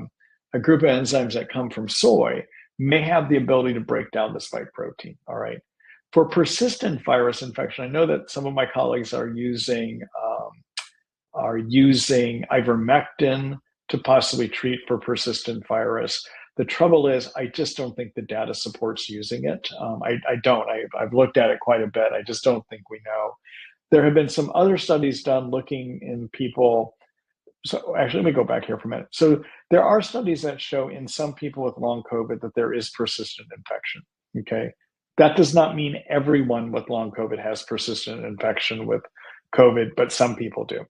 group of enzymes that come from soy, may have the ability to break down the spike protein, all right? For persistent virus infection, I know that some of my colleagues are using ivermectin to possibly treat for persistent virus. The trouble is, I just don't think the data supports using it. I don't. I've looked at it quite a bit. I just don't think we know. There have been some other studies done looking in people. So actually, let me go back here for a minute. So there are studies that show in some people with long COVID that there is persistent infection, okay? That does not mean everyone with long COVID has persistent infection with COVID, but some people do.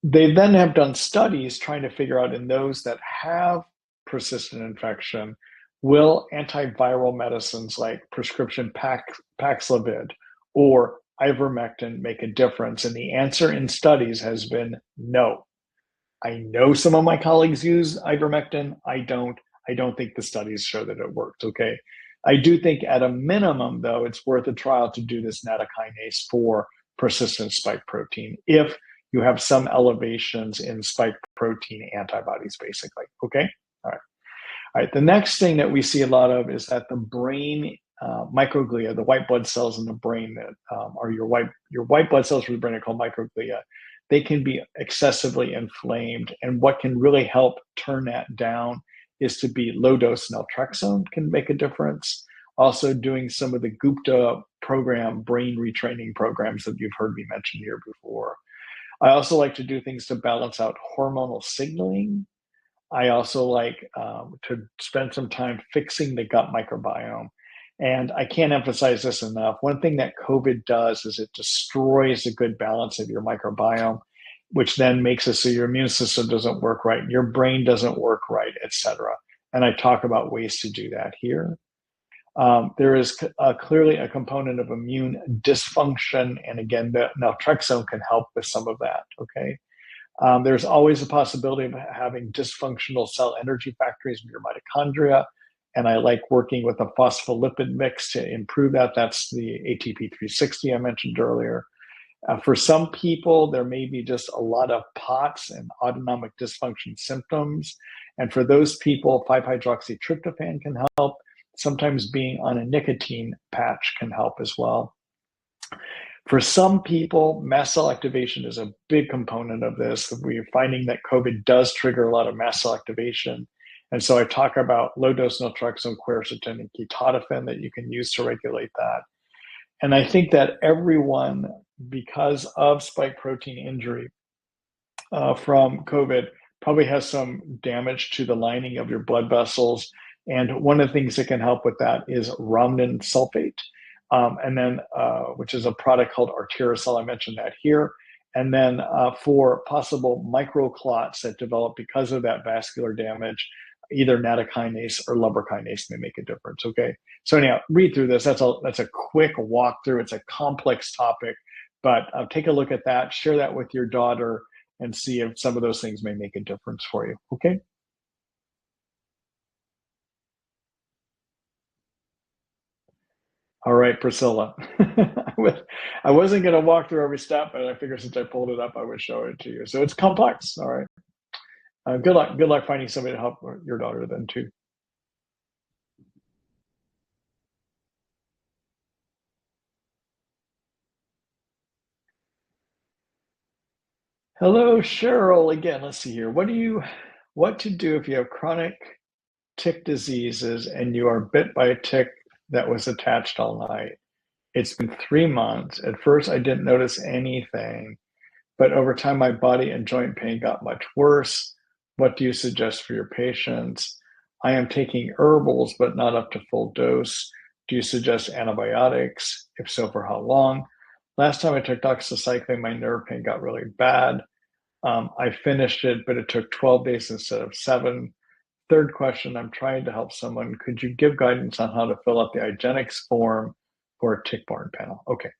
They then have done studies trying to figure out in those that have persistent infection, will antiviral medicines like prescription Paxlovid or ivermectin make a difference? And the answer in studies has been no. I know some of my colleagues use ivermectin. I don't think the studies show that it works, okay? I do think at a minimum, though, it's worth a trial to do this nattokinase for persistent spike protein if you have some elevations in spike protein antibodies, basically, okay? All right. The next thing that we see a lot of is that the brain microglia, the white blood cells in the brain that are your white blood cells from the brain are called microglia. They can be excessively inflamed, and what can really help turn that down is to be low dose naltrexone can make a difference. Also doing some of the Gupta program, brain retraining programs that you've heard me mention here before. I also like to do things to balance out hormonal signaling. I also like to spend some time fixing the gut microbiome. And I can't emphasize this enough. One thing that COVID does is it destroys a good balance of your microbiome, which then makes it so your immune system doesn't work right, your brain doesn't work right, etc. And I talk about ways to do that here. There is clearly a component of immune dysfunction, and again, the naltrexone can help with some of that, okay? There's always a possibility of having dysfunctional cell energy factories in your mitochondria, and I like working with a phospholipid mix to improve that. That's the ATP 360 I mentioned earlier. For some people, there may be just a lot of POTS and autonomic dysfunction symptoms. And for those people, 5-hydroxytryptophan can help. Sometimes being on a nicotine patch can help as well. For some people, mast cell activation is a big component of this. We're finding that COVID does trigger a lot of mast cell activation. And so I talk about low dose naltrexone, quercetin, and ketotifen that you can use to regulate that. And I think that everyone, because of spike protein injury from COVID, probably has some damage to the lining of your blood vessels. And one of the things that can help with that is rhamnin sulfate, and then which is a product called Arterisol. I mentioned that here. And then for possible microclots that develop because of that vascular damage, either nattokinase or lubrikinase may make a difference, okay? So anyhow, read through this. That's a quick walkthrough. It's a complex topic, but take a look at that, share that with your daughter, and see if some of those things may make a difference for you, okay? All right, Priscilla. I wasn't going to walk through every step, but I figured since I pulled it up, I would show it to you. So it's complex, all right? Good luck finding somebody to help your daughter then too. Hello, Cheryl. Again, let's see here. What to do if you have chronic tick diseases and you are bit by a tick that was attached all night? It's been 3 months. At first, I didn't notice anything, but over time, my body and joint pain got much worse. What do you suggest for your patients? I am taking herbals, but not up to full dose. Do you suggest antibiotics? If so, for how long? Last time I took doxycycline, my nerve pain got really bad. I finished it, but it took 12 days instead of 7. Third question, I'm trying to help someone. Could you give guidance on how to fill out the IGenex form for a tick-borne panel? Okay.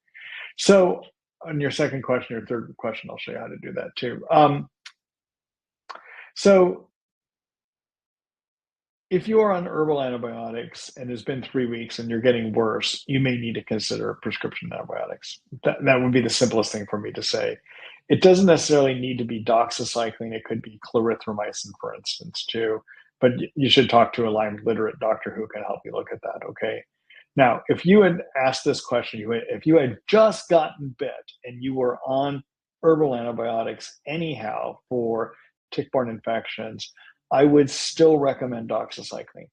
So on your second question, your third question, I'll show you how to do that too. So if you are on herbal antibiotics and it's been 3 weeks and you're getting worse, you may need to consider prescription antibiotics. That would be the simplest thing for me to say. It doesn't necessarily need to be doxycycline. It could be clarithromycin, for instance, too. But you should talk to a Lyme literate doctor who can help you look at that, okay? Now, if you had asked this question, if you had just gotten bit and you were on herbal antibiotics anyhow for tick-borne infections, I would still recommend doxycycline.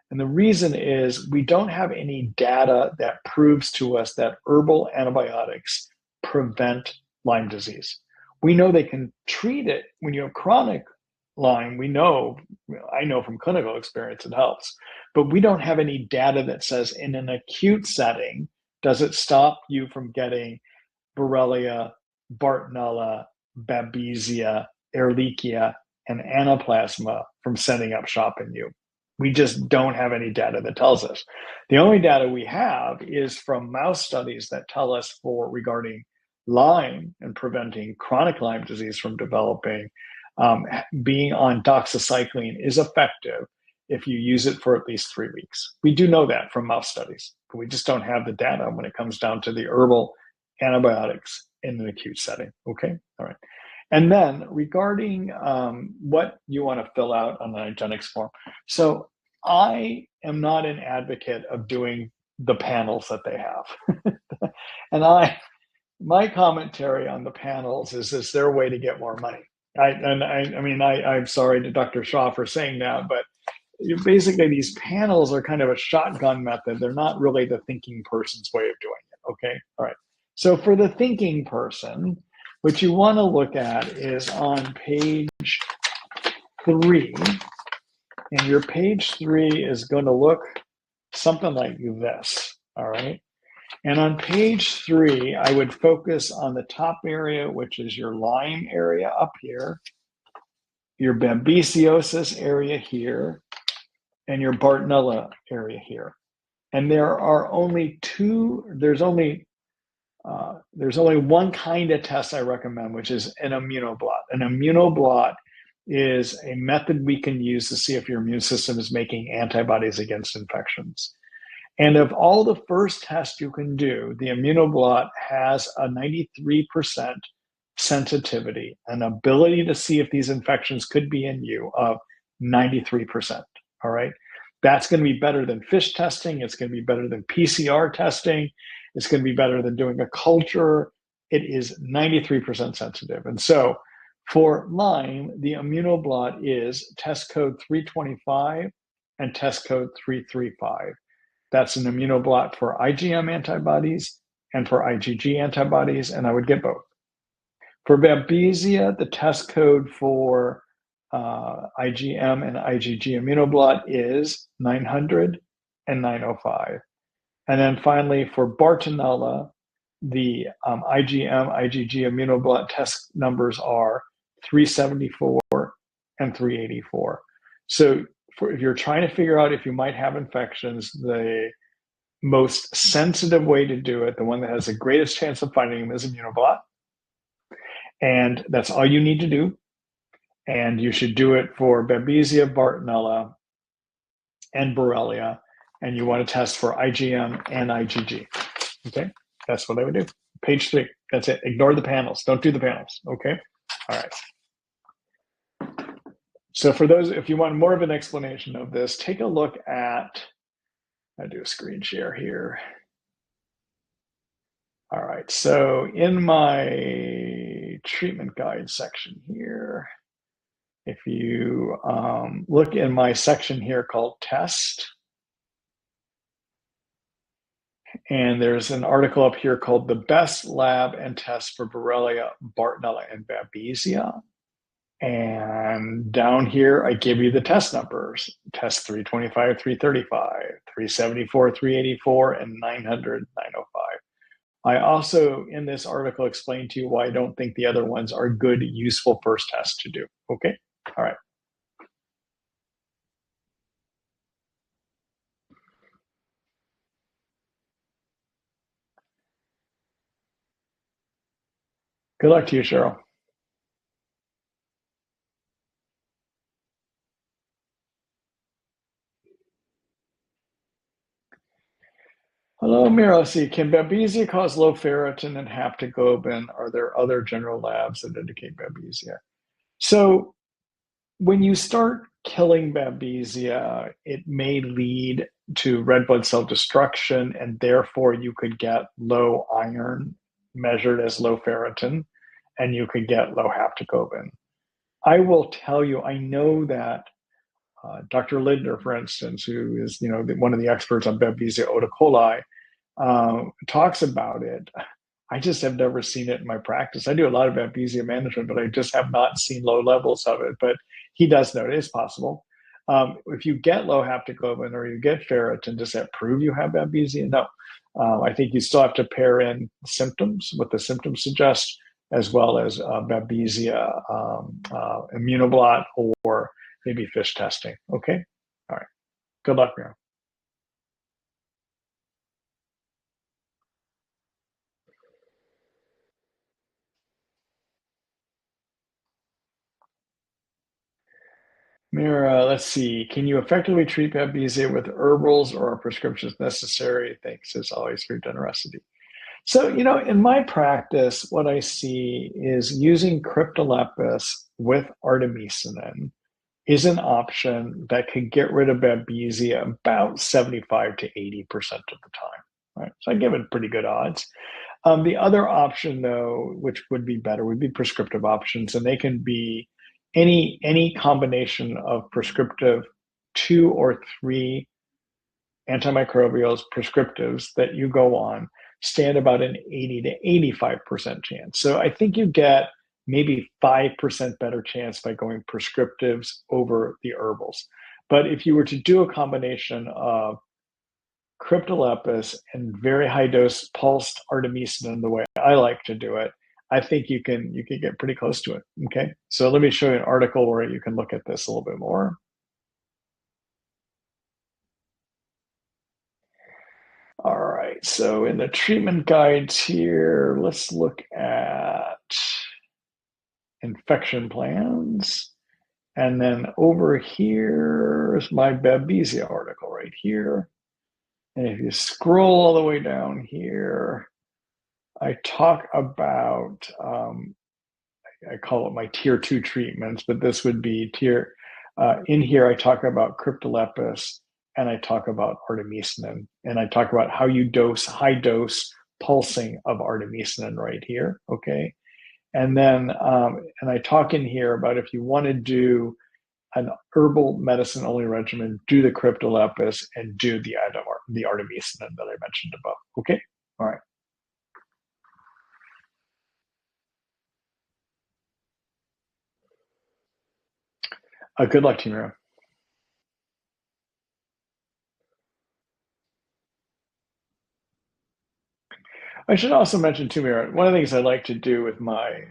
And the reason is we don't have any data that proves to us that herbal antibiotics prevent Lyme disease. We know they can treat it when you have chronic Lyme. I know from clinical experience it helps, but we don't have any data that says in an acute setting, does it stop you from getting Borrelia, Bartonella, Babesia, Ehrlichia, and Anaplasma from setting up shop in you. We just don't have any data that tells us. The only data we have is from mouse studies that tell us regarding Lyme and preventing chronic Lyme disease from developing. Being on doxycycline is effective if you use it for at least 3 weeks. We do know that from mouse studies, but we just don't have the data when it comes down to the herbal antibiotics in an acute setting. Okay, all right. And then regarding what you want to fill out on the IGenex form. So I am not an advocate of doing the panels that they have. And my commentary on the panels is their way to get more money. I'm sorry to Dr. Shaw for saying that, but basically these panels are kind of a shotgun method. They're not really the thinking person's way of doing it. Okay, all right. So for the thinking person, what you want to look at is on page 3, and your page 3 is going to look something like this, all right? And on page 3, I would focus on the top area, which is your Lyme area up here, your babesiosis area here, and your Bartonella area here. And there are only there's only one kind of test I recommend, which is an immunoblot. An immunoblot is a method we can use to see if your immune system is making antibodies against infections. And of all the first tests you can do, the immunoblot has a 93% sensitivity, an ability to see if these infections could be in you of 93%. All right. That's going to be better than FISH testing. It's going to be better than PCR testing. It's going to be better than doing a culture. It is 93% sensitive. And so for Lyme, the immunoblot is test code 325 and test code 335. That's an immunoblot for IgM antibodies and for IgG antibodies, and I would get both. For Babesia, the test code for IgM and IgG immunoblot is 900 and 905. And then finally, for Bartonella, the IgM, IgG immunoblot test numbers are 374 and 384. So if you're trying to figure out if you might have infections, the most sensitive way to do it, the one that has the greatest chance of finding them, is immunoblot. And that's all you need to do. And you should do it for Babesia, Bartonella, and Borrelia. And you want to test for IgM and IgG. Okay, that's what I would do. Page 3. That's it. Ignore the panels. Don't do the panels. Okay. All right. So for those, if you want more of an explanation of this, take a look at, I'll do a screen share here. All right. So in my treatment guide section here, if you look in my section here called test, and there's an article up here called the best lab and test for Borrelia, Bartonella, and Babesia. And down here, I give you the test numbers: test 325, 335, 374, 384, and 900, 905. I also, in this article, explain to you why I don't think the other ones are good, useful first tests to do. Okay? All right. Good luck to you, Cheryl. Hello, Mirosi. Can Babesia cause low ferritin and haptoglobin? Are there other general labs that indicate Babesia? So when you start killing Babesia, it may lead to red blood cell destruction, and therefore you could get low iron measured as low ferritin, and you could get low haptoglobin. I will tell you, I know that Dr. Lindner, for instance, who is one of the experts on Babesia oticoli, talks about it. I just have never seen it in my practice. I do a lot of Babesia management, but I just have not seen low levels of it. But he does know it is possible. If you get low haptoglobin or you get ferritin, does that prove you have Babesia? No. I think you still have to pair in symptoms, what the symptoms suggest, as well as Babesia immunoblot or maybe FISH testing. Okay? All right. Good luck, Mira. Mira, let's see. Can you effectively treat Babesia with herbals or are prescriptions necessary? Thanks as always for your generosity. So, in my practice, what I see is using Cryptolepis with artemisinin is an option that could get rid of Babesia about 75 to 80% of the time. Right? So I give it pretty good odds. The other option, though, which would be better, would be prescriptive options, and they can be any combination of prescriptive 2 or 3 antimicrobials prescriptives that you go on stand about an 80 to 85% chance. So I think you get maybe 5% better chance by going prescriptives over the herbals. But if you were to do a combination of Cryptolepis and very high dose pulsed artemisinin, the way I like to do it, I think you can get pretty close to it. Okay, so let me show you an article where you can look at this a little bit more. right, so in the treatment guides here, let's look at infection plans. And then over here is my Babesia article right here. And if you scroll all the way down here, I talk about, I call it my tier 2 treatments, but this would be in here I talk about cryptolepis, and I talk about artemisinin, and I talk about how you dose high dose pulsing of artemisinin right here, okay? And then, and I talk in here about if you want to do an herbal medicine only regimen, do the cryptolepis and do the artemisinin that I mentioned above. Okay, all right. Good luck to you, Mira. I should also mention too, Mira, one of the things I like to do with my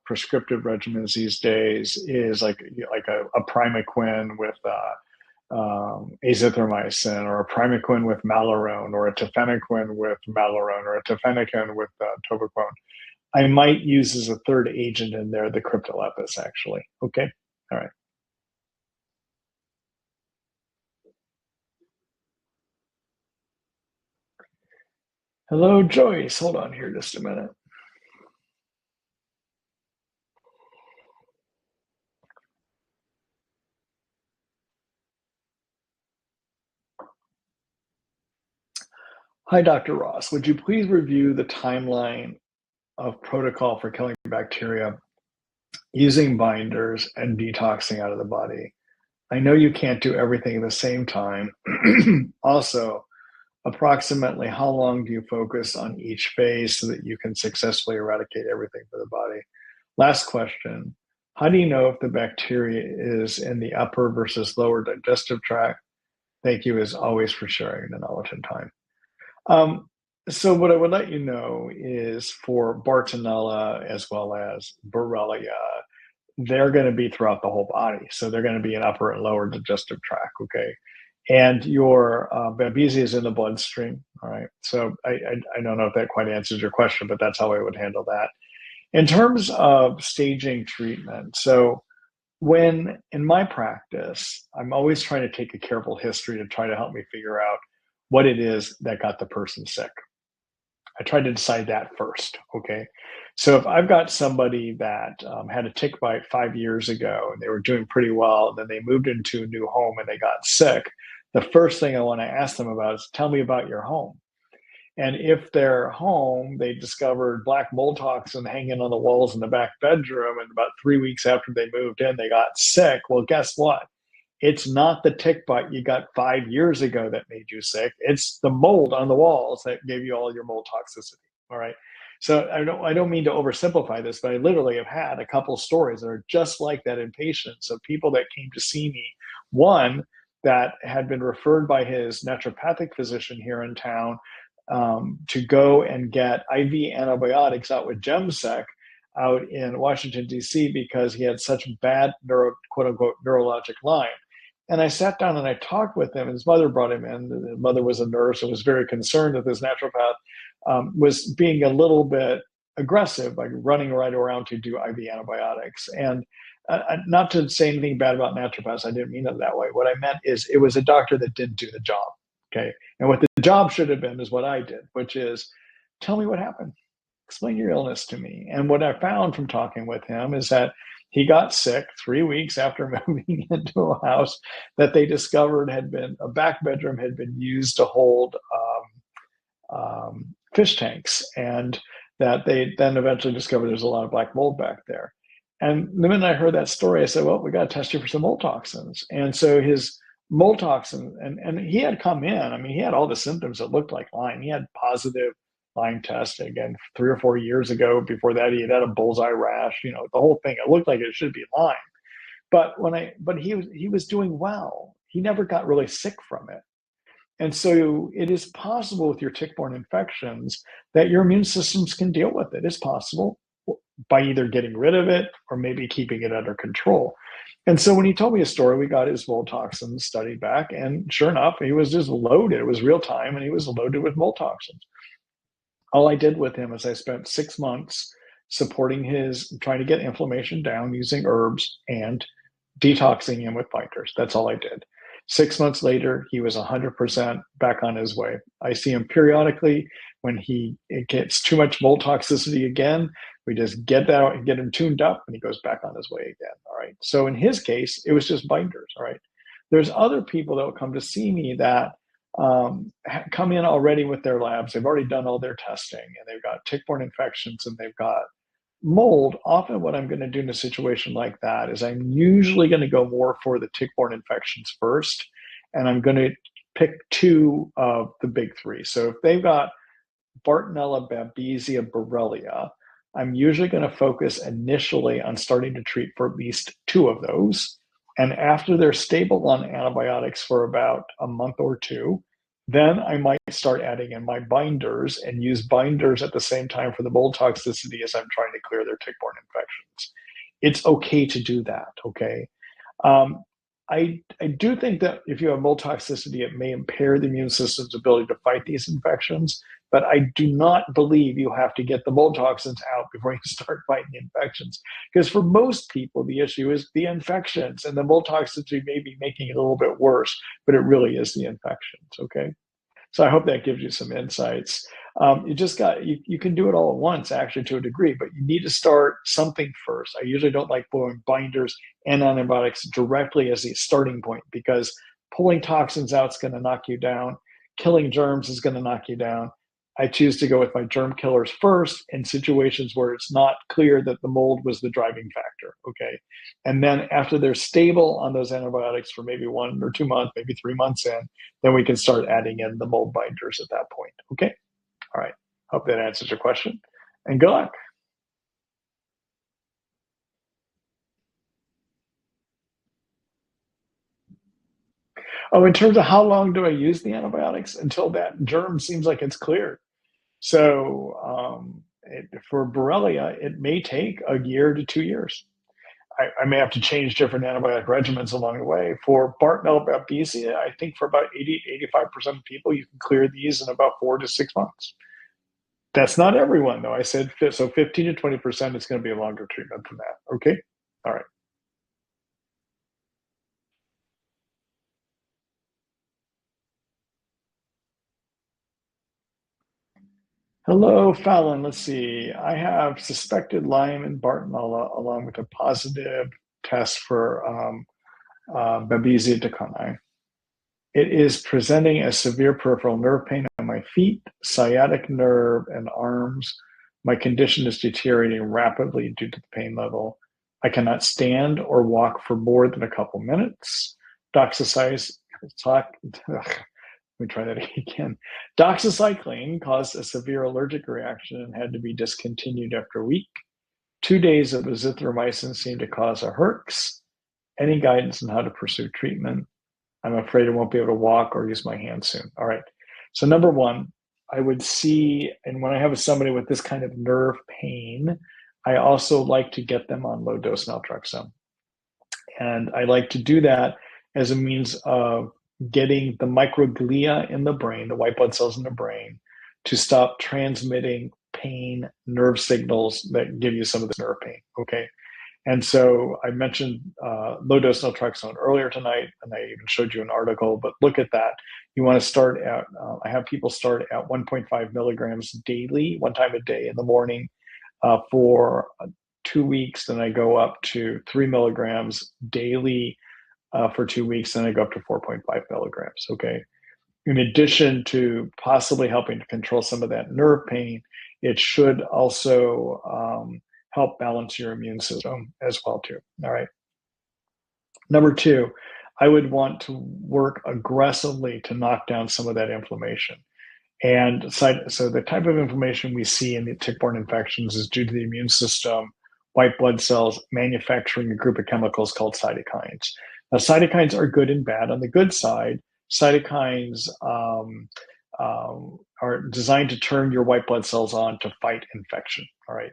prescriptive regimens these days is like a primaquine with azithromycin, or a primaquine with malorone, or a tefenaquine with malorone, or a tefenaquine with tovaquone. I might use as a third agent in there the cryptolepis, actually. Okay, all right. Hello, Joyce. Hold on here just a minute. Hi, Dr. Ross. Would you please review the timeline of protocol for killing bacteria using binders and detoxing out of the body? I know you can't do everything at the same time. Also, approximately how long do you focus on each phase so that you can successfully eradicate everything from the body? Last question. How do you know if the bacteria is in the upper versus lower digestive tract? Thank you as always for sharing the knowledge and time. So what I would let you know is for Bartonella as well as Borrelia, they're going to be throughout the whole body. So they're going to be in upper and lower digestive tract, okay? And your Babesia is in the bloodstream, all right? So I don't know if that quite answers your question, but that's how I would handle that. In terms of staging treatment, so when in my practice, I'm always trying to take a careful history to try to help me figure out what it is that got the person sick. I try to decide that first, okay? So if I've got somebody that had a tick bite 5 years ago and they were doing pretty well, then they moved into a new home and they got sick, the first thing I want to ask them about is, tell me about your home. And if their home, they discovered black mold toxin hanging on the walls in the back bedroom, and about 3 weeks after they moved in, they got sick, well, guess what? It's not the tick bite you got 5 years ago that made you sick. It's the mold on the walls that gave you all your mold toxicity. All right. So I don't mean to oversimplify this, but I literally have had a couple stories that are just like that in patients of people that came to see me. One that had been referred by his naturopathic physician here in town to go and get IV antibiotics out with Gemsec out in Washington, D.C. because he had such bad quote unquote neurologic Lyme. And I sat down and I talked with him, and his mother brought him in. The mother was a nurse and was very concerned that this naturopath was being a little bit aggressive, like running right around to do IV antibiotics. And not to say anything bad about naturopaths, I didn't mean it that way. What I meant is it was a doctor that didn't do the job, okay? And what the job should have been is what I did, which is, tell me what happened. Explain your illness to me. And what I found from talking with him is that he got sick 3 weeks after moving into a house that they discovered had been, a back bedroom had been used to hold fish tanks, and that they then eventually discovered there's a lot of black mold back there. And the minute I heard that story, I said, well, we got to test you for some mold toxins. And so his mold toxin, and he had come in, I mean, he had all the symptoms that looked like Lyme. He had positive Lyme test again 3 or 4 years ago. Before that, he had a bullseye rash, you know, the whole thing. It looked like it should be Lyme. But he was doing well. He never got really sick from it. And so it is possible with your tick-borne infections that your immune systems can deal with it. It's possible. by either getting rid of it or maybe keeping it under control. And so when he told me a story, we got his mold toxins studied back, and sure enough, he was just loaded. It was real time, and he was loaded with mold toxins. All I did with him is I spent 6 months supporting his, trying to get inflammation down using herbs and detoxing him with binders. That's all I did. 6 months later, he was 100% back on his way. I see him periodically when it gets too much mold toxicity again. We just get that out and get him tuned up, and he goes back on his way again. All right. So in his case, it was just binders. All right. There's other people that will come to see me that come in already with their labs. They've already done all their testing, and they've got tick-borne infections, and they've got mold. Often what I'm going to do in a situation like that is I'm usually going to go more for the tick-borne infections first, and I'm going to pick 2 of the big 3. So if they've got Bartonella, Babesia, Borrelia, I'm usually going to focus initially on starting to treat for at least 2 of those. And after they're stable on antibiotics for about a month or 2, then I might start adding in my binders and use binders at the same time for the mold toxicity as I'm trying to clear their tick-borne infections. It's okay to do that, okay? I do think that if you have mold toxicity, it may impair the immune system's ability to fight these infections, but I do not believe you have to get the mold toxins out before you start fighting infections. Because for most people, the issue is the infections, and the mold toxicity may be making it a little bit worse, but it really is the infections, okay? So I hope that gives you some insights. You can do it all at once, actually, to a degree, but you need to start something first. I usually don't like pulling binders and antibiotics directly as the starting point, because pulling toxins out is going to knock you down. Killing germs is going to knock you down. I choose to go with my germ killers first in situations where it's not clear that the mold was the driving factor, okay? And then after they're stable on those antibiotics for maybe 1 or 2 months, maybe 3 months in, then we can start adding in the mold binders at that point, okay? All right, hope that answers your question, and good luck. Oh, in terms of how long do I use the antibiotics? Until that germ seems like it's cleared. So for Borrelia, it may take a year to 2 years. I may have to change different antibiotic regimens along the way. For Bartonella babesia, I think for about 80-85% of people, you can clear these in about 4 to 6 months. That's not everyone, though. I said so 15 to 20% is going to be a longer treatment than that. Okay? All right. Hello, Fallon. Let's see. I have suspected Lyme and Bartonella along with a positive test for Babesia decani. It is presenting as severe peripheral nerve pain on my feet, sciatic nerve, and arms. My condition is deteriorating rapidly due to the pain level. I cannot stand or walk for more than a couple minutes. Let me try that again. Doxycycline caused a severe allergic reaction and had to be discontinued after a week. 2 days of azithromycin seemed to cause a herx. Any guidance on how to pursue treatment? I'm afraid I won't be able to walk or use my hands soon. All right. So number one, I would see, and when I have somebody with this kind of nerve pain, I also like to get them on low dose naltrexone. And I like to do that as a means of getting the microglia in the brain, the white blood cells in the brain, to stop transmitting pain nerve signals that give you some of this nerve pain, okay? And so I mentioned low dose naltrexone earlier tonight, and I even showed you an article, but look at that. You want to start at, I have people start at 1.5 milligrams daily, 1 time a day in the morning for 2 weeks. Then I go up to 3 milligrams daily for 2 weeks, then I go up to 4.5 milligrams, okay? In addition to possibly helping to control some of that nerve pain, it should also help balance your immune system as well too, all right? Number two, I would want to work aggressively to knock down some of that inflammation. And so the type of inflammation we see in the tick-borne infections is due to the immune system, white blood cells manufacturing a group of chemicals called cytokines. Now, cytokines are good and bad. On the good side, cytokines are designed to turn your white blood cells on to fight infection, all right?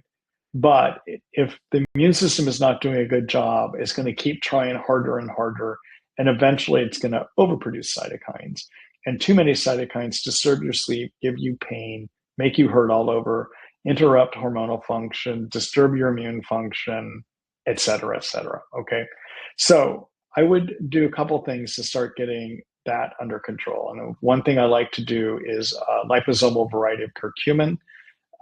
But if the immune system is not doing a good job, it's going to keep trying harder and harder, and eventually it's going to overproduce cytokines. And too many cytokines disturb your sleep, give you pain, make you hurt all over, interrupt hormonal function, disturb your immune function, et cetera, et cetera. Okay. So I would do a couple things to start getting that under control. And one thing I like to do is a liposomal variety of curcumin.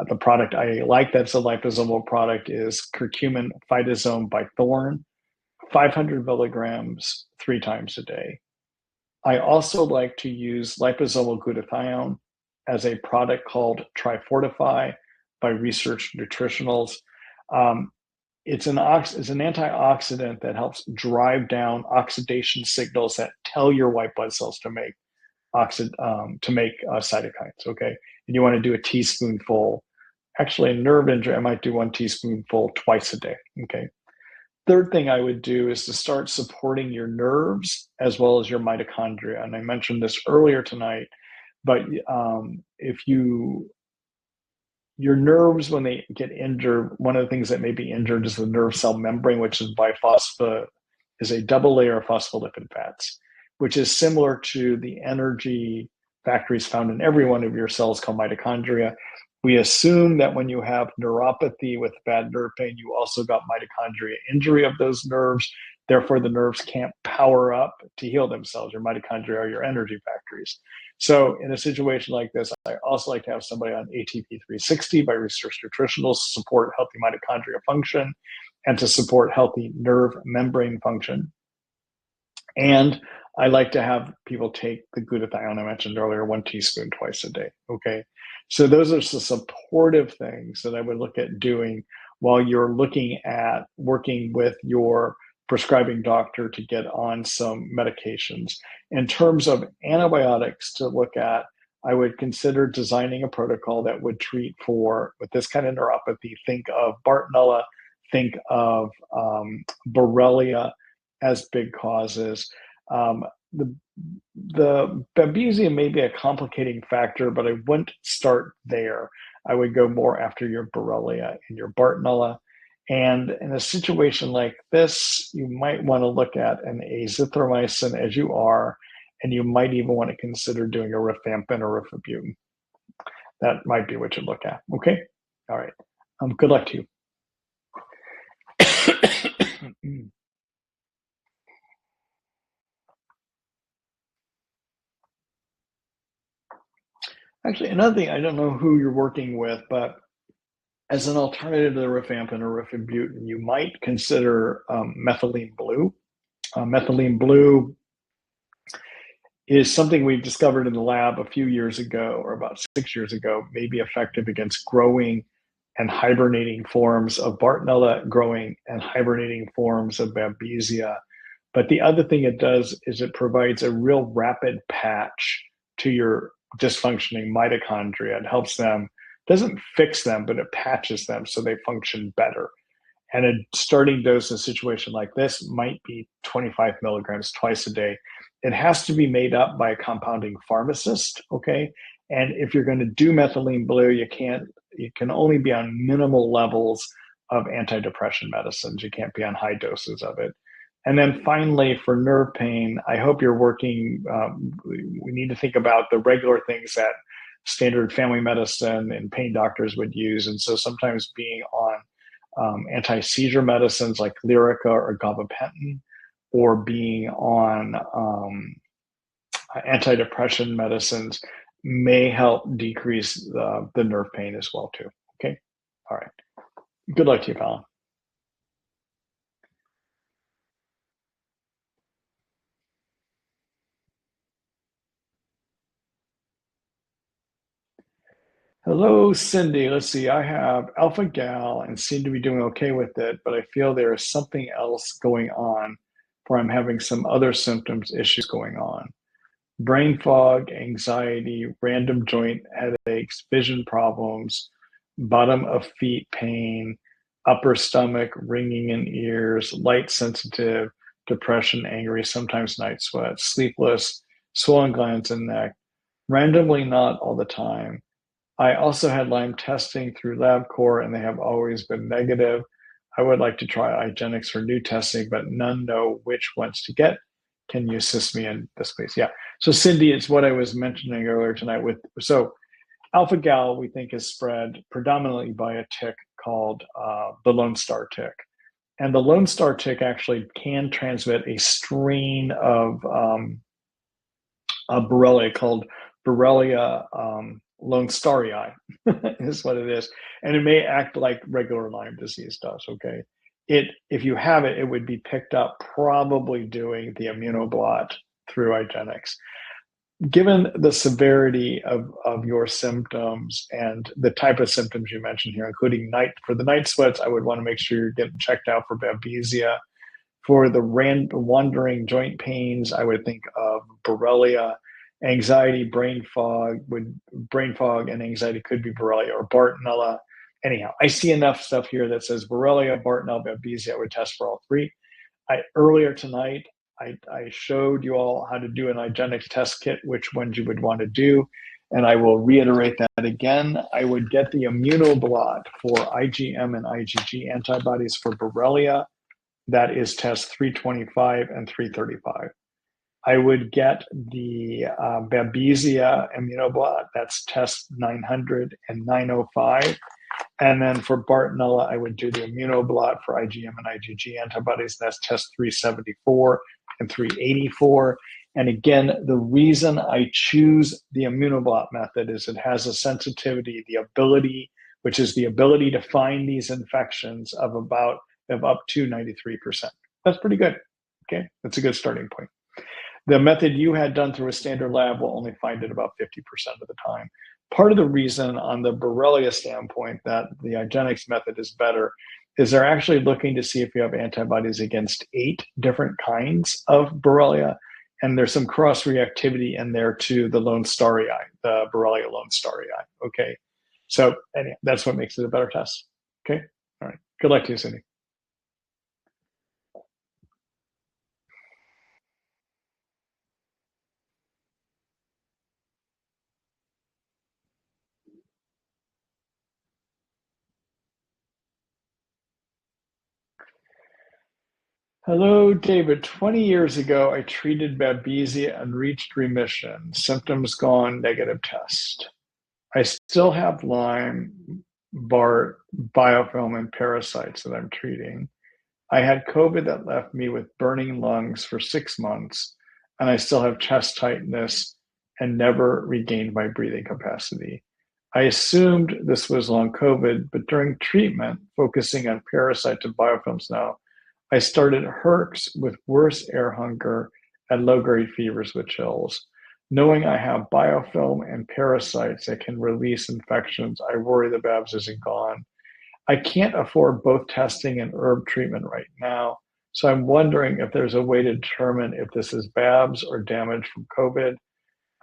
The product I like that's a liposomal product is curcumin phytosome by Thorne, 500 milligrams 3 times a day. I also like to use liposomal glutathione as a product called Trifortify by Research Nutritionals. It's an antioxidant that helps drive down oxidation signals that tell your white blood cells to make cytokines. Okay, and you want to do a teaspoonful. Actually, a nerve injury, I might do 1 teaspoonful twice a day. Okay. Third thing I would do is to start supporting your nerves as well as your mitochondria. And I mentioned this earlier tonight, but your nerves, when they get injured, one of the things that may be injured is the nerve cell membrane, which is a double layer of phospholipid fats, which is similar to the energy factories found in every one of your cells called mitochondria. We assume that when you have neuropathy with bad nerve pain, you also got mitochondria injury of those nerves. Therefore, the nerves can't power up to heal themselves. Your mitochondria are your energy factories. So in a situation like this, I also like to have somebody on ATP 360 by Research Nutritionals to support healthy mitochondria function and to support healthy nerve membrane function. And I like to have people take the glutathione I mentioned earlier, 1 teaspoon twice a day. Okay. So those are the supportive things that I would look at doing while you're looking at working with your prescribing doctor to get on some medications. In terms of antibiotics to look at, I would consider designing a protocol that would treat with this kind of neuropathy. Think of Bartonella, think of Borrelia as big causes. The babesia may be a complicating factor, but I wouldn't start there. I would go more after your Borrelia and your Bartonella. And in a situation like this, you might want to look at an azithromycin as you are, and you might even want to consider doing a rifampin or rifabutin. That might be what you look at. Okay? All right. Good luck to you. Actually, another thing, I don't know who you're working with, but as an alternative to the rifampin or rifabutin, you might consider methylene blue. Methylene blue is something we discovered in the lab a few years ago, or about 6 years ago, may be effective against growing and hibernating forms of Bartonella, growing and hibernating forms of babesia. But the other thing it does is it provides a real rapid patch to your dysfunctioning mitochondria. It helps them, doesn't fix them, but it patches them so they function better. And a starting dose in a situation like this might be 25 milligrams twice a day. It has to be made up by a compounding pharmacist, okay? And if you're going to do methylene blue, you can only be on minimal levels of antidepressant medicines. You can't be on high doses of it. And then finally, for nerve pain, I hope you're working, we need to think about the regular things that standard family medicine and pain doctors would use. And so sometimes being on anti-seizure medicines like Lyrica or gabapentin, or being on antidepressant medicines may help decrease the nerve pain as well too. Okay. All right. Good luck to you, Colin. Hello, Cindy. Let's see. I have alpha gal and seem to be doing okay with it, but I feel there is something else going on, for I'm having some other symptoms, issues going on. Brain fog, anxiety, random joint headaches, vision problems, bottom of feet pain, upper stomach, ringing in ears, light sensitive, depression, angry, sometimes night sweats, sleepless, swollen glands in neck, randomly not all the time. I also had Lyme testing through LabCorp, and they have always been negative. I would like to try IGenex for new testing, but none know which ones to get. Can you assist me in this, please? Yeah. So Cindy, it's what I was mentioning earlier tonight so alpha-gal, we think, is spread predominantly by a tick called the Lone Star tick. And the Lone Star tick actually can transmit a strain of Borrelia called Borrelia Lonestarii is what it is. And it may act like regular Lyme disease does, okay? If you have it, it would be picked up probably doing the immunoblot through IGenex. Given the severity of your symptoms and the type of symptoms you mentioned here, including for the night sweats, I would want to make sure you're getting checked out for babesia. For the wandering joint pains, I would think of Borrelia. Anxiety, brain fog and anxiety could be Borrelia or Bartonella. Anyhow, I see enough stuff here that says Borrelia, Bartonella, babesia. I would test for all three. Earlier tonight, I showed you all how to do an IGenex test kit, which ones you would want to do. And I will reiterate that again. I would get the immunoblot for IgM and IgG antibodies for Borrelia. That is test 325 and 335. I would get the babesia immunoblot. That's test 900 and 905. And then for Bartonella, I would do the immunoblot for IgM and IgG antibodies. That's test 374 and 384. And again, the reason I choose the immunoblot method is it has a sensitivity, the ability to find these infections of up to 93%. That's pretty good. Okay, that's a good starting point. The method you had done through a standard lab will only find it about 50% of the time. Part of the reason on the Borrelia standpoint that the IGenex method is better is they're actually looking to see if you have antibodies against 8 different kinds of Borrelia. And there's some cross-reactivity in there to the Lonestarii, the Borrelia Lonestarii. Okay, so anyway, that's what makes it a better test. Okay, all right. Good luck to you, Cindy. Hello, David. 20 years ago, I treated babesia and reached remission. Symptoms gone, negative test. I still have Lyme, BART, biofilm, and parasites that I'm treating. I had COVID that left me with burning lungs for 6 months, and I still have chest tightness and never regained my breathing capacity. I assumed this was long COVID, but during treatment, focusing on parasites and biofilms now, I started herx with worse air hunger and low-grade fevers with chills. Knowing I have biofilm and parasites that can release infections, I worry the BABS isn't gone. I can't afford both testing and herb treatment right now, so I'm wondering if there's a way to determine if this is BABS or damage from COVID.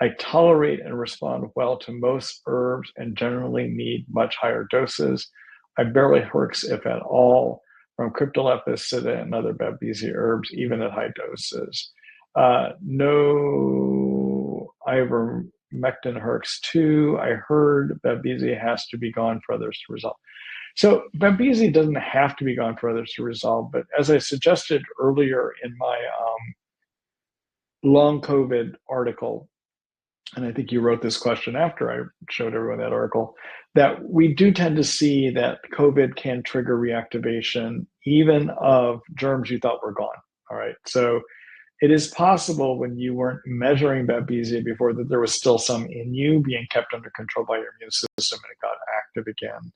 I tolerate and respond well to most herbs and generally need much higher doses. I barely herx, if at all, from Cryptolepis, and other babesia herbs, even at high doses. No ivermectin herx 2. I heard babesia has to be gone for others to resolve. So babesia doesn't have to be gone for others to resolve, but as I suggested earlier in my long COVID article, and I think you wrote this question after I showed everyone that article, that we do tend to see that COVID can trigger reactivation even of germs you thought were gone. All right. So it is possible when you weren't measuring babesia before that there was still some in you being kept under control by your immune system and it got active again.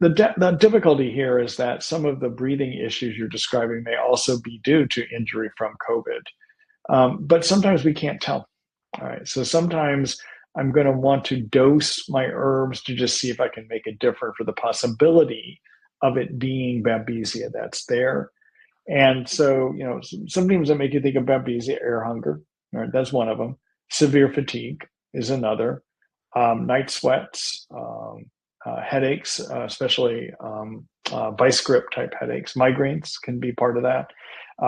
The difficulty here is that some of the breathing issues you're describing may also be due to injury from COVID. But sometimes we can't tell. All right, so sometimes I'm going to want to dose my herbs to just see if I can make it different for the possibility of it being babesia that's there. And so, some things that make you think of babesia, air hunger, right? That's one of them. Severe fatigue is another. Night sweats, headaches, especially vice grip type headaches. Migraines can be part of that.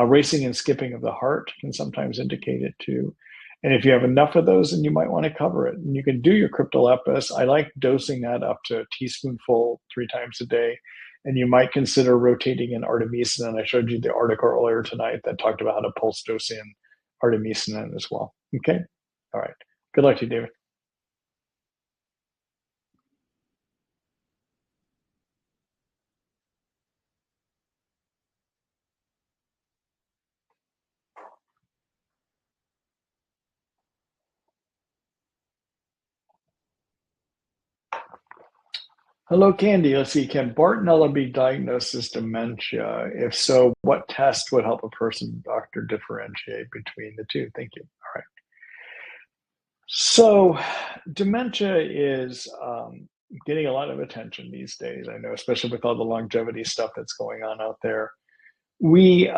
Racing and skipping of the heart can sometimes indicate it too. And if you have enough of those, then you might want to cover it. And you can do your cryptolepis. I like dosing that up to a teaspoonful 3 times a day. And you might consider rotating in artemisinin. I showed you the article earlier tonight that talked about how to pulse dose in artemisinin as well. Okay? All right. Good luck to you, David. Hello, Candy. Let's see. Can Bartonella be diagnosed as dementia? If so, what test would help a person doctor differentiate between the two? Thank you. All right. So, dementia is getting a lot of attention these days. I know, especially with all the longevity stuff that's going on out there. We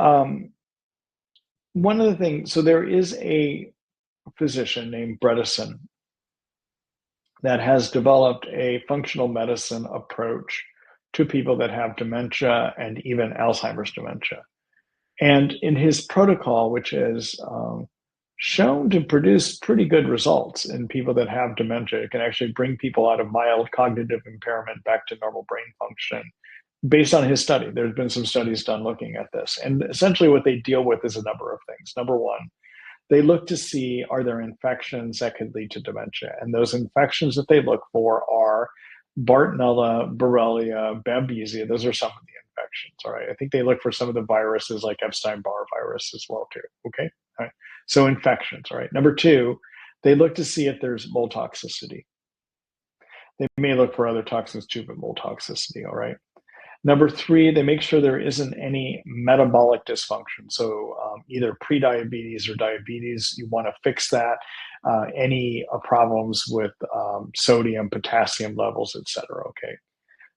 One of the things. So there is a physician named Bredesen that has developed a functional medicine approach to people that have dementia and even Alzheimer's dementia. And in his protocol, which is shown to produce pretty good results in people that have dementia, it can actually bring people out of mild cognitive impairment back to normal brain function. Based on his study, there's been some studies done looking at this. And essentially what they deal with is a number of things. Number one, they look to see, are there infections that could lead to dementia? And those infections that they look for are Bartonella, Borrelia, Babesia. Those are some of the infections, all right? I think they look for some of the viruses like Epstein-Barr virus as well too, okay? All right. So infections, all right? Number two, they look to see if there's mold toxicity. They may look for other toxins too, but mold toxicity, all right? Number three, they make sure there isn't any metabolic dysfunction. So either prediabetes or diabetes, you want to fix that. Any problems with sodium, potassium levels, et cetera, okay.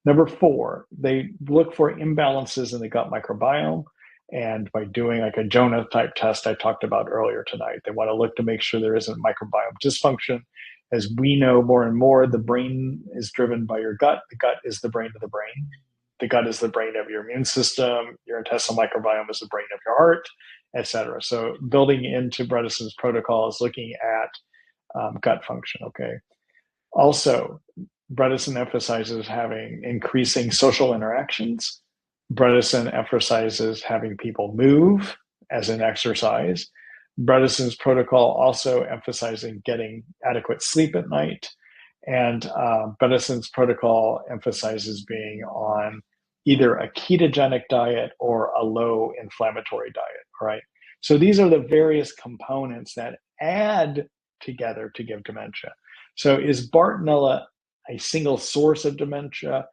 Number four, they look for imbalances in the gut microbiome. And by doing like a Jona type test I talked about earlier tonight, they want to look to make sure there isn't microbiome dysfunction. As we know more and more, the brain is driven by your gut. The gut is the brain of the brain. The gut is the brain of your immune system. Your intestinal microbiome is the brain of your heart, et cetera. So building into Bredesen's protocol is looking at gut function, okay? Also, Bredesen emphasizes having increasing social interactions. Bredesen emphasizes having people move as an exercise. Bredesen's protocol also emphasizing getting adequate sleep at night. And Bredesen's protocol emphasizes being on either a ketogenic diet or a low inflammatory diet, all right? So these are the various components that add together to give dementia. So is Bartonella a single source of dementia?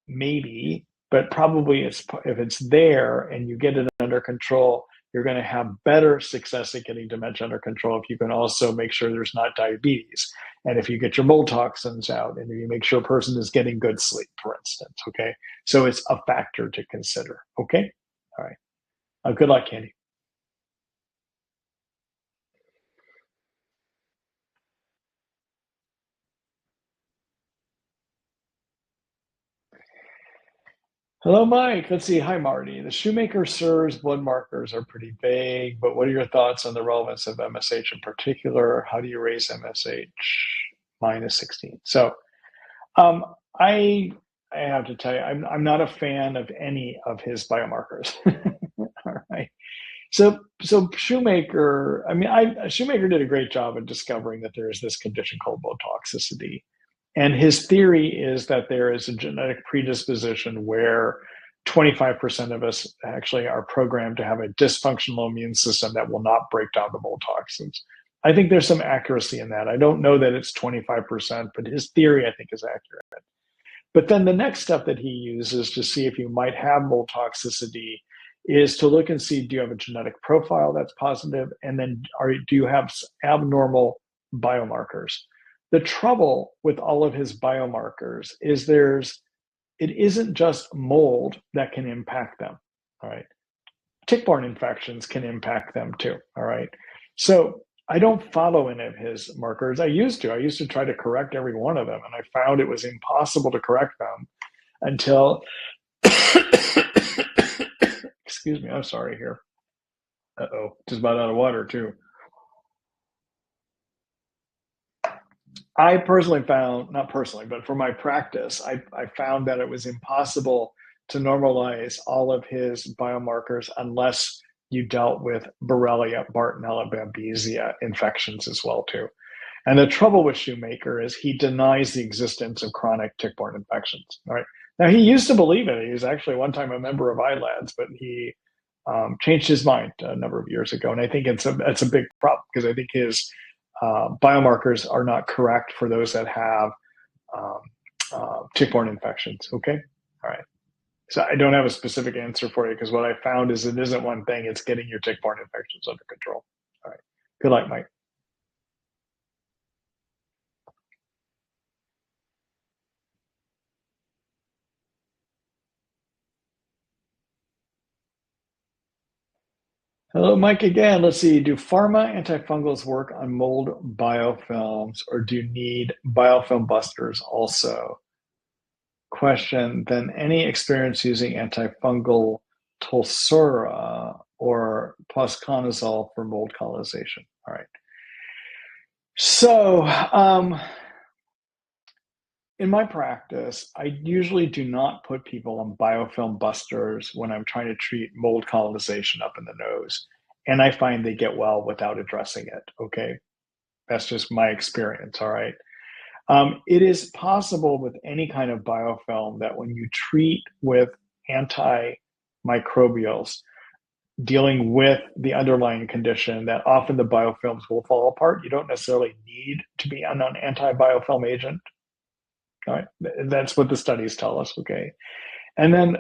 Maybe, but probably if it's there and you get it under control, you're going to have better success at getting dementia under control if you can also make sure there's not diabetes. And if you get your mold toxins out and you make sure a person is getting good sleep, for instance, okay? So it's a factor to consider, okay? All right. Good luck, Candy. Hello, Mike. Let's see. Hi, Marty. The Shoemaker SIRS blood markers are pretty vague, but what are your thoughts on the relevance of MSH in particular? How do you raise MSH minus 16? So I have to tell you, I'm not a fan of any of his biomarkers. All right. So Shoemaker, Shoemaker did a great job of discovering that there is this condition called low toxicity. And his theory is that there is a genetic predisposition where 25% of us actually are programmed to have a dysfunctional immune system that will not break down the mold toxins. I think there's some accuracy in that. I don't know that it's 25%, but his theory, I think, is accurate. But then the next step that he uses to see if you might have mold toxicity is to look and see, do you have a genetic profile that's positive? And then do you have abnormal biomarkers? The trouble with all of his biomarkers is it isn't just mold that can impact them, all right? Tick-borne infections can impact them too, all right? So I don't follow any of his markers. I used to try to correct every one of them, and I found it was impossible to correct them until, excuse me, I'm sorry here. Uh-oh, just about out of water too. I personally found, not personally, but for my practice, I found that it was impossible to normalize all of his biomarkers unless you dealt with Borrelia, Bartonella, Babesia infections as well too. And the trouble with Shoemaker is he denies the existence of chronic tick-borne infections. All right. Now he used to believe it. He was actually one time a member of ILADS, but he changed his mind a number of years ago. And I think it's a big problem because I think his biomarkers are not correct for those that have tick-borne infections. Okay. All right. So I don't have a specific answer for you because what I found is it isn't one thing, it's getting your tick-borne infections under control. All right. Good luck, Mike. Hello, Mike again. Let's see. Do pharma antifungals work on mold biofilms or do you need biofilm busters also? Question, then any experience using antifungal Tolsura or fluconazole for mold colonization? All right. So in my practice, I usually do not put people on biofilm busters when I'm trying to treat mold colonization up in the nose. And I find they get well without addressing it, okay? That's just my experience, all right? It is possible with any kind of biofilm that when you treat with anti-microbials, dealing with the underlying condition, that often the biofilms will fall apart. You don't necessarily need to be on an anti-biofilm agent. All right, that's what the studies tell us, okay? And then,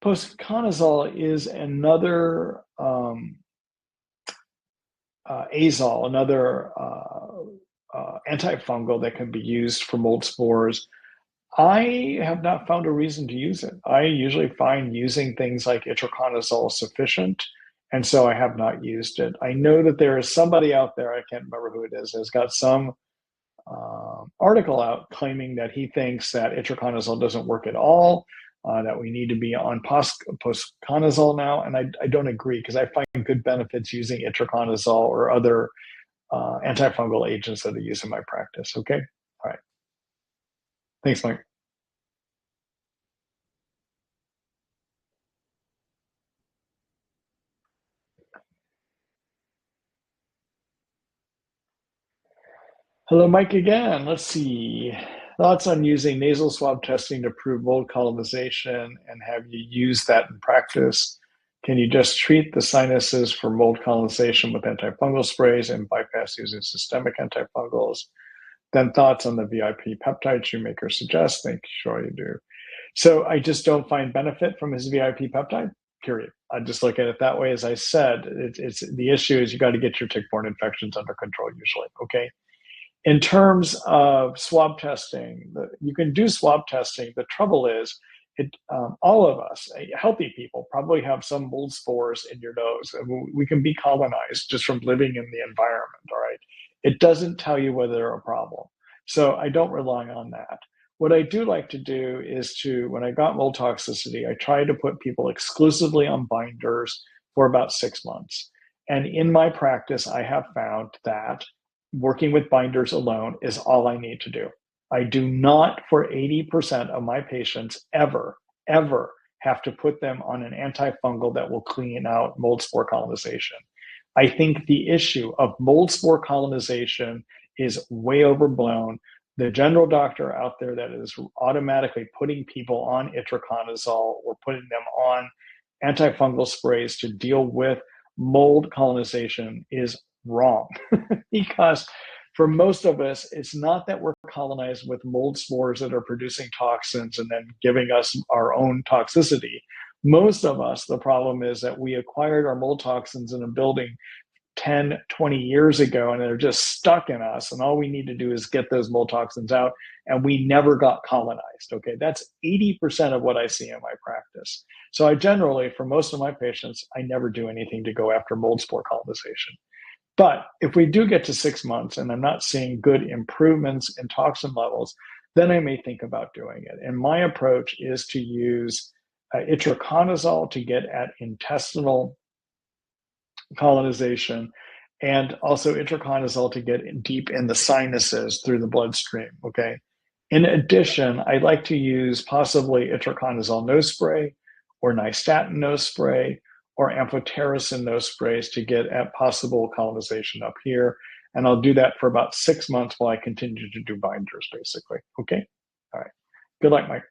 fluconazole is another azole, another antifungal that can be used for mold spores. I have not found a reason to use it. I usually find using things like itraconazole sufficient, and so I have not used it. I know that there is somebody out there, I can't remember who it is, has got some article out claiming that he thinks that itraconazole doesn't work at all, that we need to be on fluconazole now, and I don't agree because I find good benefits using itraconazole or other antifungal agents that I use in my practice, okay? All right. Thanks, Mike. Hello, Mike again. Let's see. Thoughts on using nasal swab testing to prove mold colonization, and have you used that in practice? Can you just treat the sinuses for mold colonization with antifungal sprays and bypass using systemic antifungals? Then thoughts on the VIP peptide Shoemaker suggests. Thank you, sure you do. So I just don't find benefit from his VIP peptide, period. I just look at it that way. As I said, it's the issue is you got to get your tick-borne infections under control usually, okay? In terms of swab testing, you can do swab testing. The trouble is, all of us, healthy people, probably have some mold spores in your nose. We can be colonized just from living in the environment, all right? It doesn't tell you whether they're a problem. So I don't rely on that. What I do like to do is when I got mold toxicity, I tried to put people exclusively on binders for about 6 months. And in my practice, I have found that working with binders alone is all I need to do. I do not, for 80% of my patients, ever have to put them on an antifungal that will clean out mold spore colonization. I think the issue of mold spore colonization is way overblown. The general doctor out there that is automatically putting people on itraconazole or putting them on antifungal sprays to deal with mold colonization is wrong. Because for most of us, it's not that we're colonized with mold spores that are producing toxins and then giving us our own toxicity. Most of us, the problem is that we acquired our mold toxins in a building 10, 20 years ago, and they're just stuck in us. And all we need to do is get those mold toxins out, and we never got colonized. Okay, that's 80% of what I see in my practice. So I generally, for most of my patients, I never do anything to go after mold spore colonization. But if we do get to 6 months and I'm not seeing good improvements in toxin levels, then I may think about doing it. And my approach is to use itraconazole to get at intestinal colonization and also itraconazole to get deep in the sinuses through the bloodstream, okay? In addition, I like to use possibly itraconazole nose spray or nystatin nose spray or amphotericin nose sprays to get at possible colonization up here. And I'll do that for about 6 months while I continue to do binders, basically, okay? All right, good luck, Mike.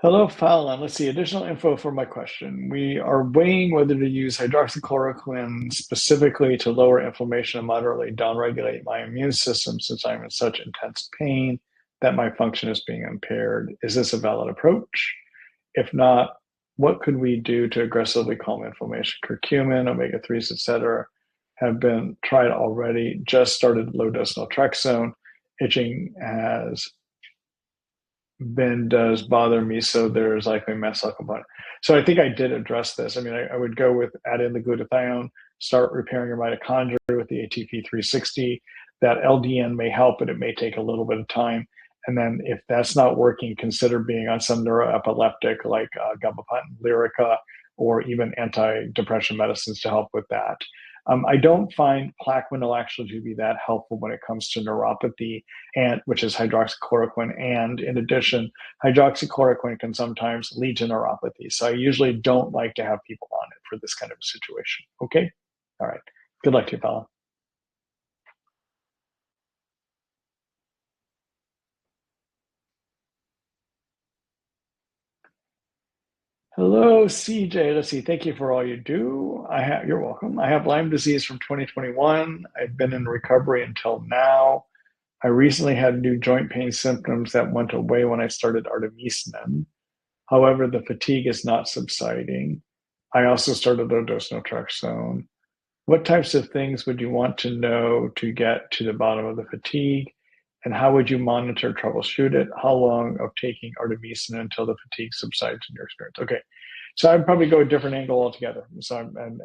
Hello, Fallon. Let's see, additional info for my question. We are weighing whether to use hydroxychloroquine specifically to lower inflammation and moderately downregulate my immune system since I'm in such intense pain that my function is being impaired. Is this a valid approach? If not, what could we do to aggressively calm inflammation? Curcumin, omega-3s, etc., have been tried already. Just started low dose naltrexone. Itching has does bother me, so there's likely a mast cell component. So I think I did address this. I mean, I would go with add in the glutathione, start repairing your mitochondria with the ATP 360. That LDN may help, but it may take a little bit of time. And then if that's not working, consider being on some neuroepileptic like gabapentin, Lyrica, or even antidepressant medicines to help with that. I don't find Plaquenil actually to be that helpful when it comes to neuropathy, and which is hydroxychloroquine. And in addition, hydroxychloroquine can sometimes lead to neuropathy. So I usually don't like to have people on it for this kind of a situation. Okay? All right. Good luck to you, fella. Hello, CJ. Let's see. Thank you for all you do. You're welcome. I have Lyme disease from 2021. I've been in recovery until now. I recently had new joint pain symptoms that went away when I started artemisinin. However, the fatigue is not subsiding. I also started low dose naltrexone. What types of things would you want to know to get to the bottom of the fatigue? And how would you monitor, troubleshoot it? How long of taking artemisinin until the fatigue subsides in your experience? Okay, so I'd probably go a different angle altogether. So I'm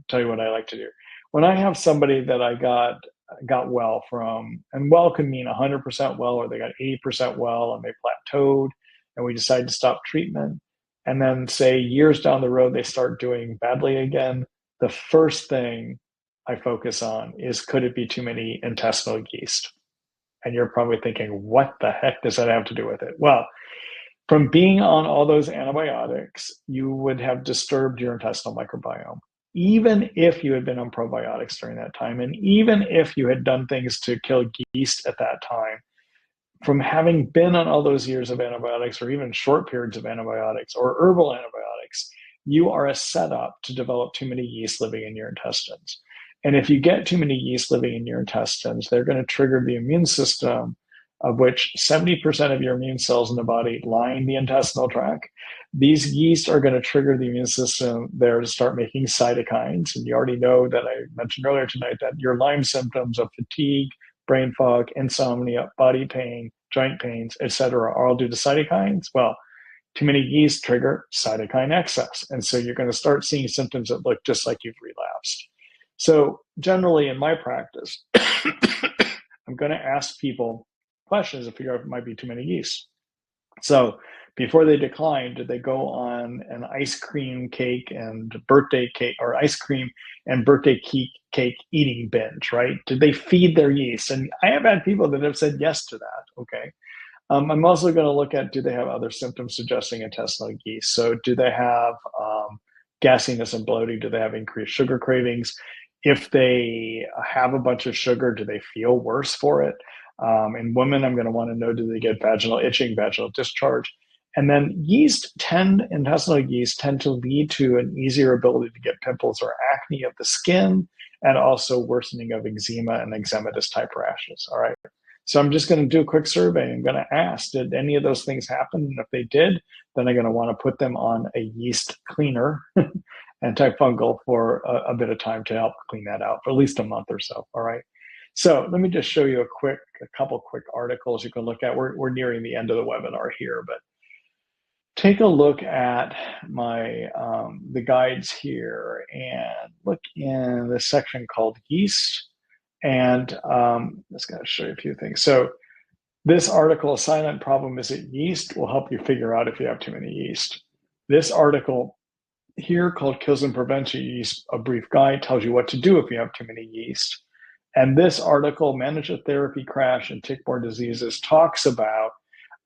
tell you what I like to do. When I have somebody that I got well from, and well can mean 100% well, or they got 80% well and they plateaued, and we decide to stop treatment, and then say years down the road they start doing badly again, the first thing I focus on is, could it be too many intestinal yeast? And you're probably thinking, what the heck does that have to do with it? Well, from being on all those antibiotics, you would have disturbed your intestinal microbiome. Even if you had been on probiotics during that time, and even if you had done things to kill yeast at that time, from having been on all those years of antibiotics, or even short periods of antibiotics or herbal antibiotics, you are a setup to develop too many yeast living in your intestines. And if you get too many yeast living in your intestines, they're going to trigger the immune system, of which 70% of your immune cells in the body line the intestinal tract. These yeast are going to trigger the immune system there to start making cytokines. And you already know that I mentioned earlier tonight that your Lyme symptoms of fatigue, brain fog, insomnia, body pain, joint pains, etc., are all due to cytokines. Well, too many yeast trigger cytokine excess. And so you're going to start seeing symptoms that look just like you've relapsed. So generally in my practice, I'm going to ask people questions to figure out if it might be too many yeast. So before they decline, did they go on an ice cream cake and birthday cake, or ice cream and birthday cake eating binge, right? Did they feed their yeast? And I have had people that have said yes to that, okay? I'm also going to look at, do they have other symptoms suggesting intestinal yeast? So do they have gassiness and bloating? Do they have increased sugar cravings? If they have a bunch of sugar, do they feel worse for it? In women, I'm going to want to know, do they get vaginal itching, vaginal discharge? And then intestinal yeast tend to lead to an easier ability to get pimples or acne of the skin, and also worsening of eczema and eczematous type rashes. All right. So I'm just going to do a quick survey. I'm going to ask, did any of those things happen? And if they did, then I'm going to want to put them on a yeast cleaner, antifungal, for a bit of time to help clean that out for at least a month or so. All right. So let me just show you a couple quick articles you can look at. We're nearing the end of the webinar here, but take a look at my the guides here and look in the section called yeast. And I'm just going to show you a few things. So This article, Silent Problem Is It Yeast, will help you figure out if you have too many yeast. This article here called Kills and Prevents Yeast, a brief guide, tells you what to do if you have too many yeast. And this article, Manage a Therapy Crash in Tick-Borne Diseases, talks about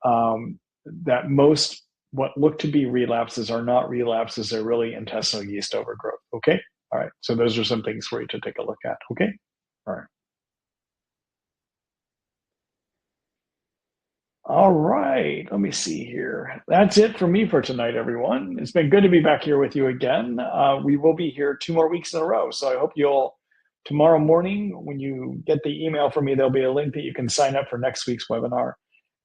that most what look to be relapses are not relapses, they're really intestinal yeast overgrowth. Okay? All right. So those are some things for you to take a look at. Okay? All right. All right, let me see here. That's it for me for tonight, everyone. It's been good to be back here with you again. We will be here 2 more weeks in a row. So I hope you'll, tomorrow morning, when you get the email from me, there'll be a link that you can sign up for next week's webinar.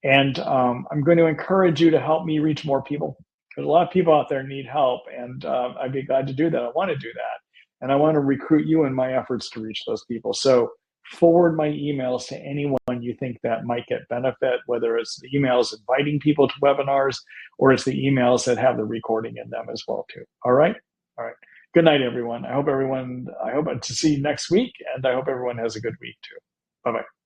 And I'm going to encourage you to help me reach more people. There's a lot of people out there need help, and I'd be glad to do that. I want to do that. And I want to recruit you in my efforts to reach those people. So forward my emails to anyone you think that might get benefit, whether it's the emails inviting people to webinars or it's the emails that have the recording in them as well too. All right? All right. Good night, everyone. I hope to see you next week, and I hope everyone has a good week too. Bye-bye.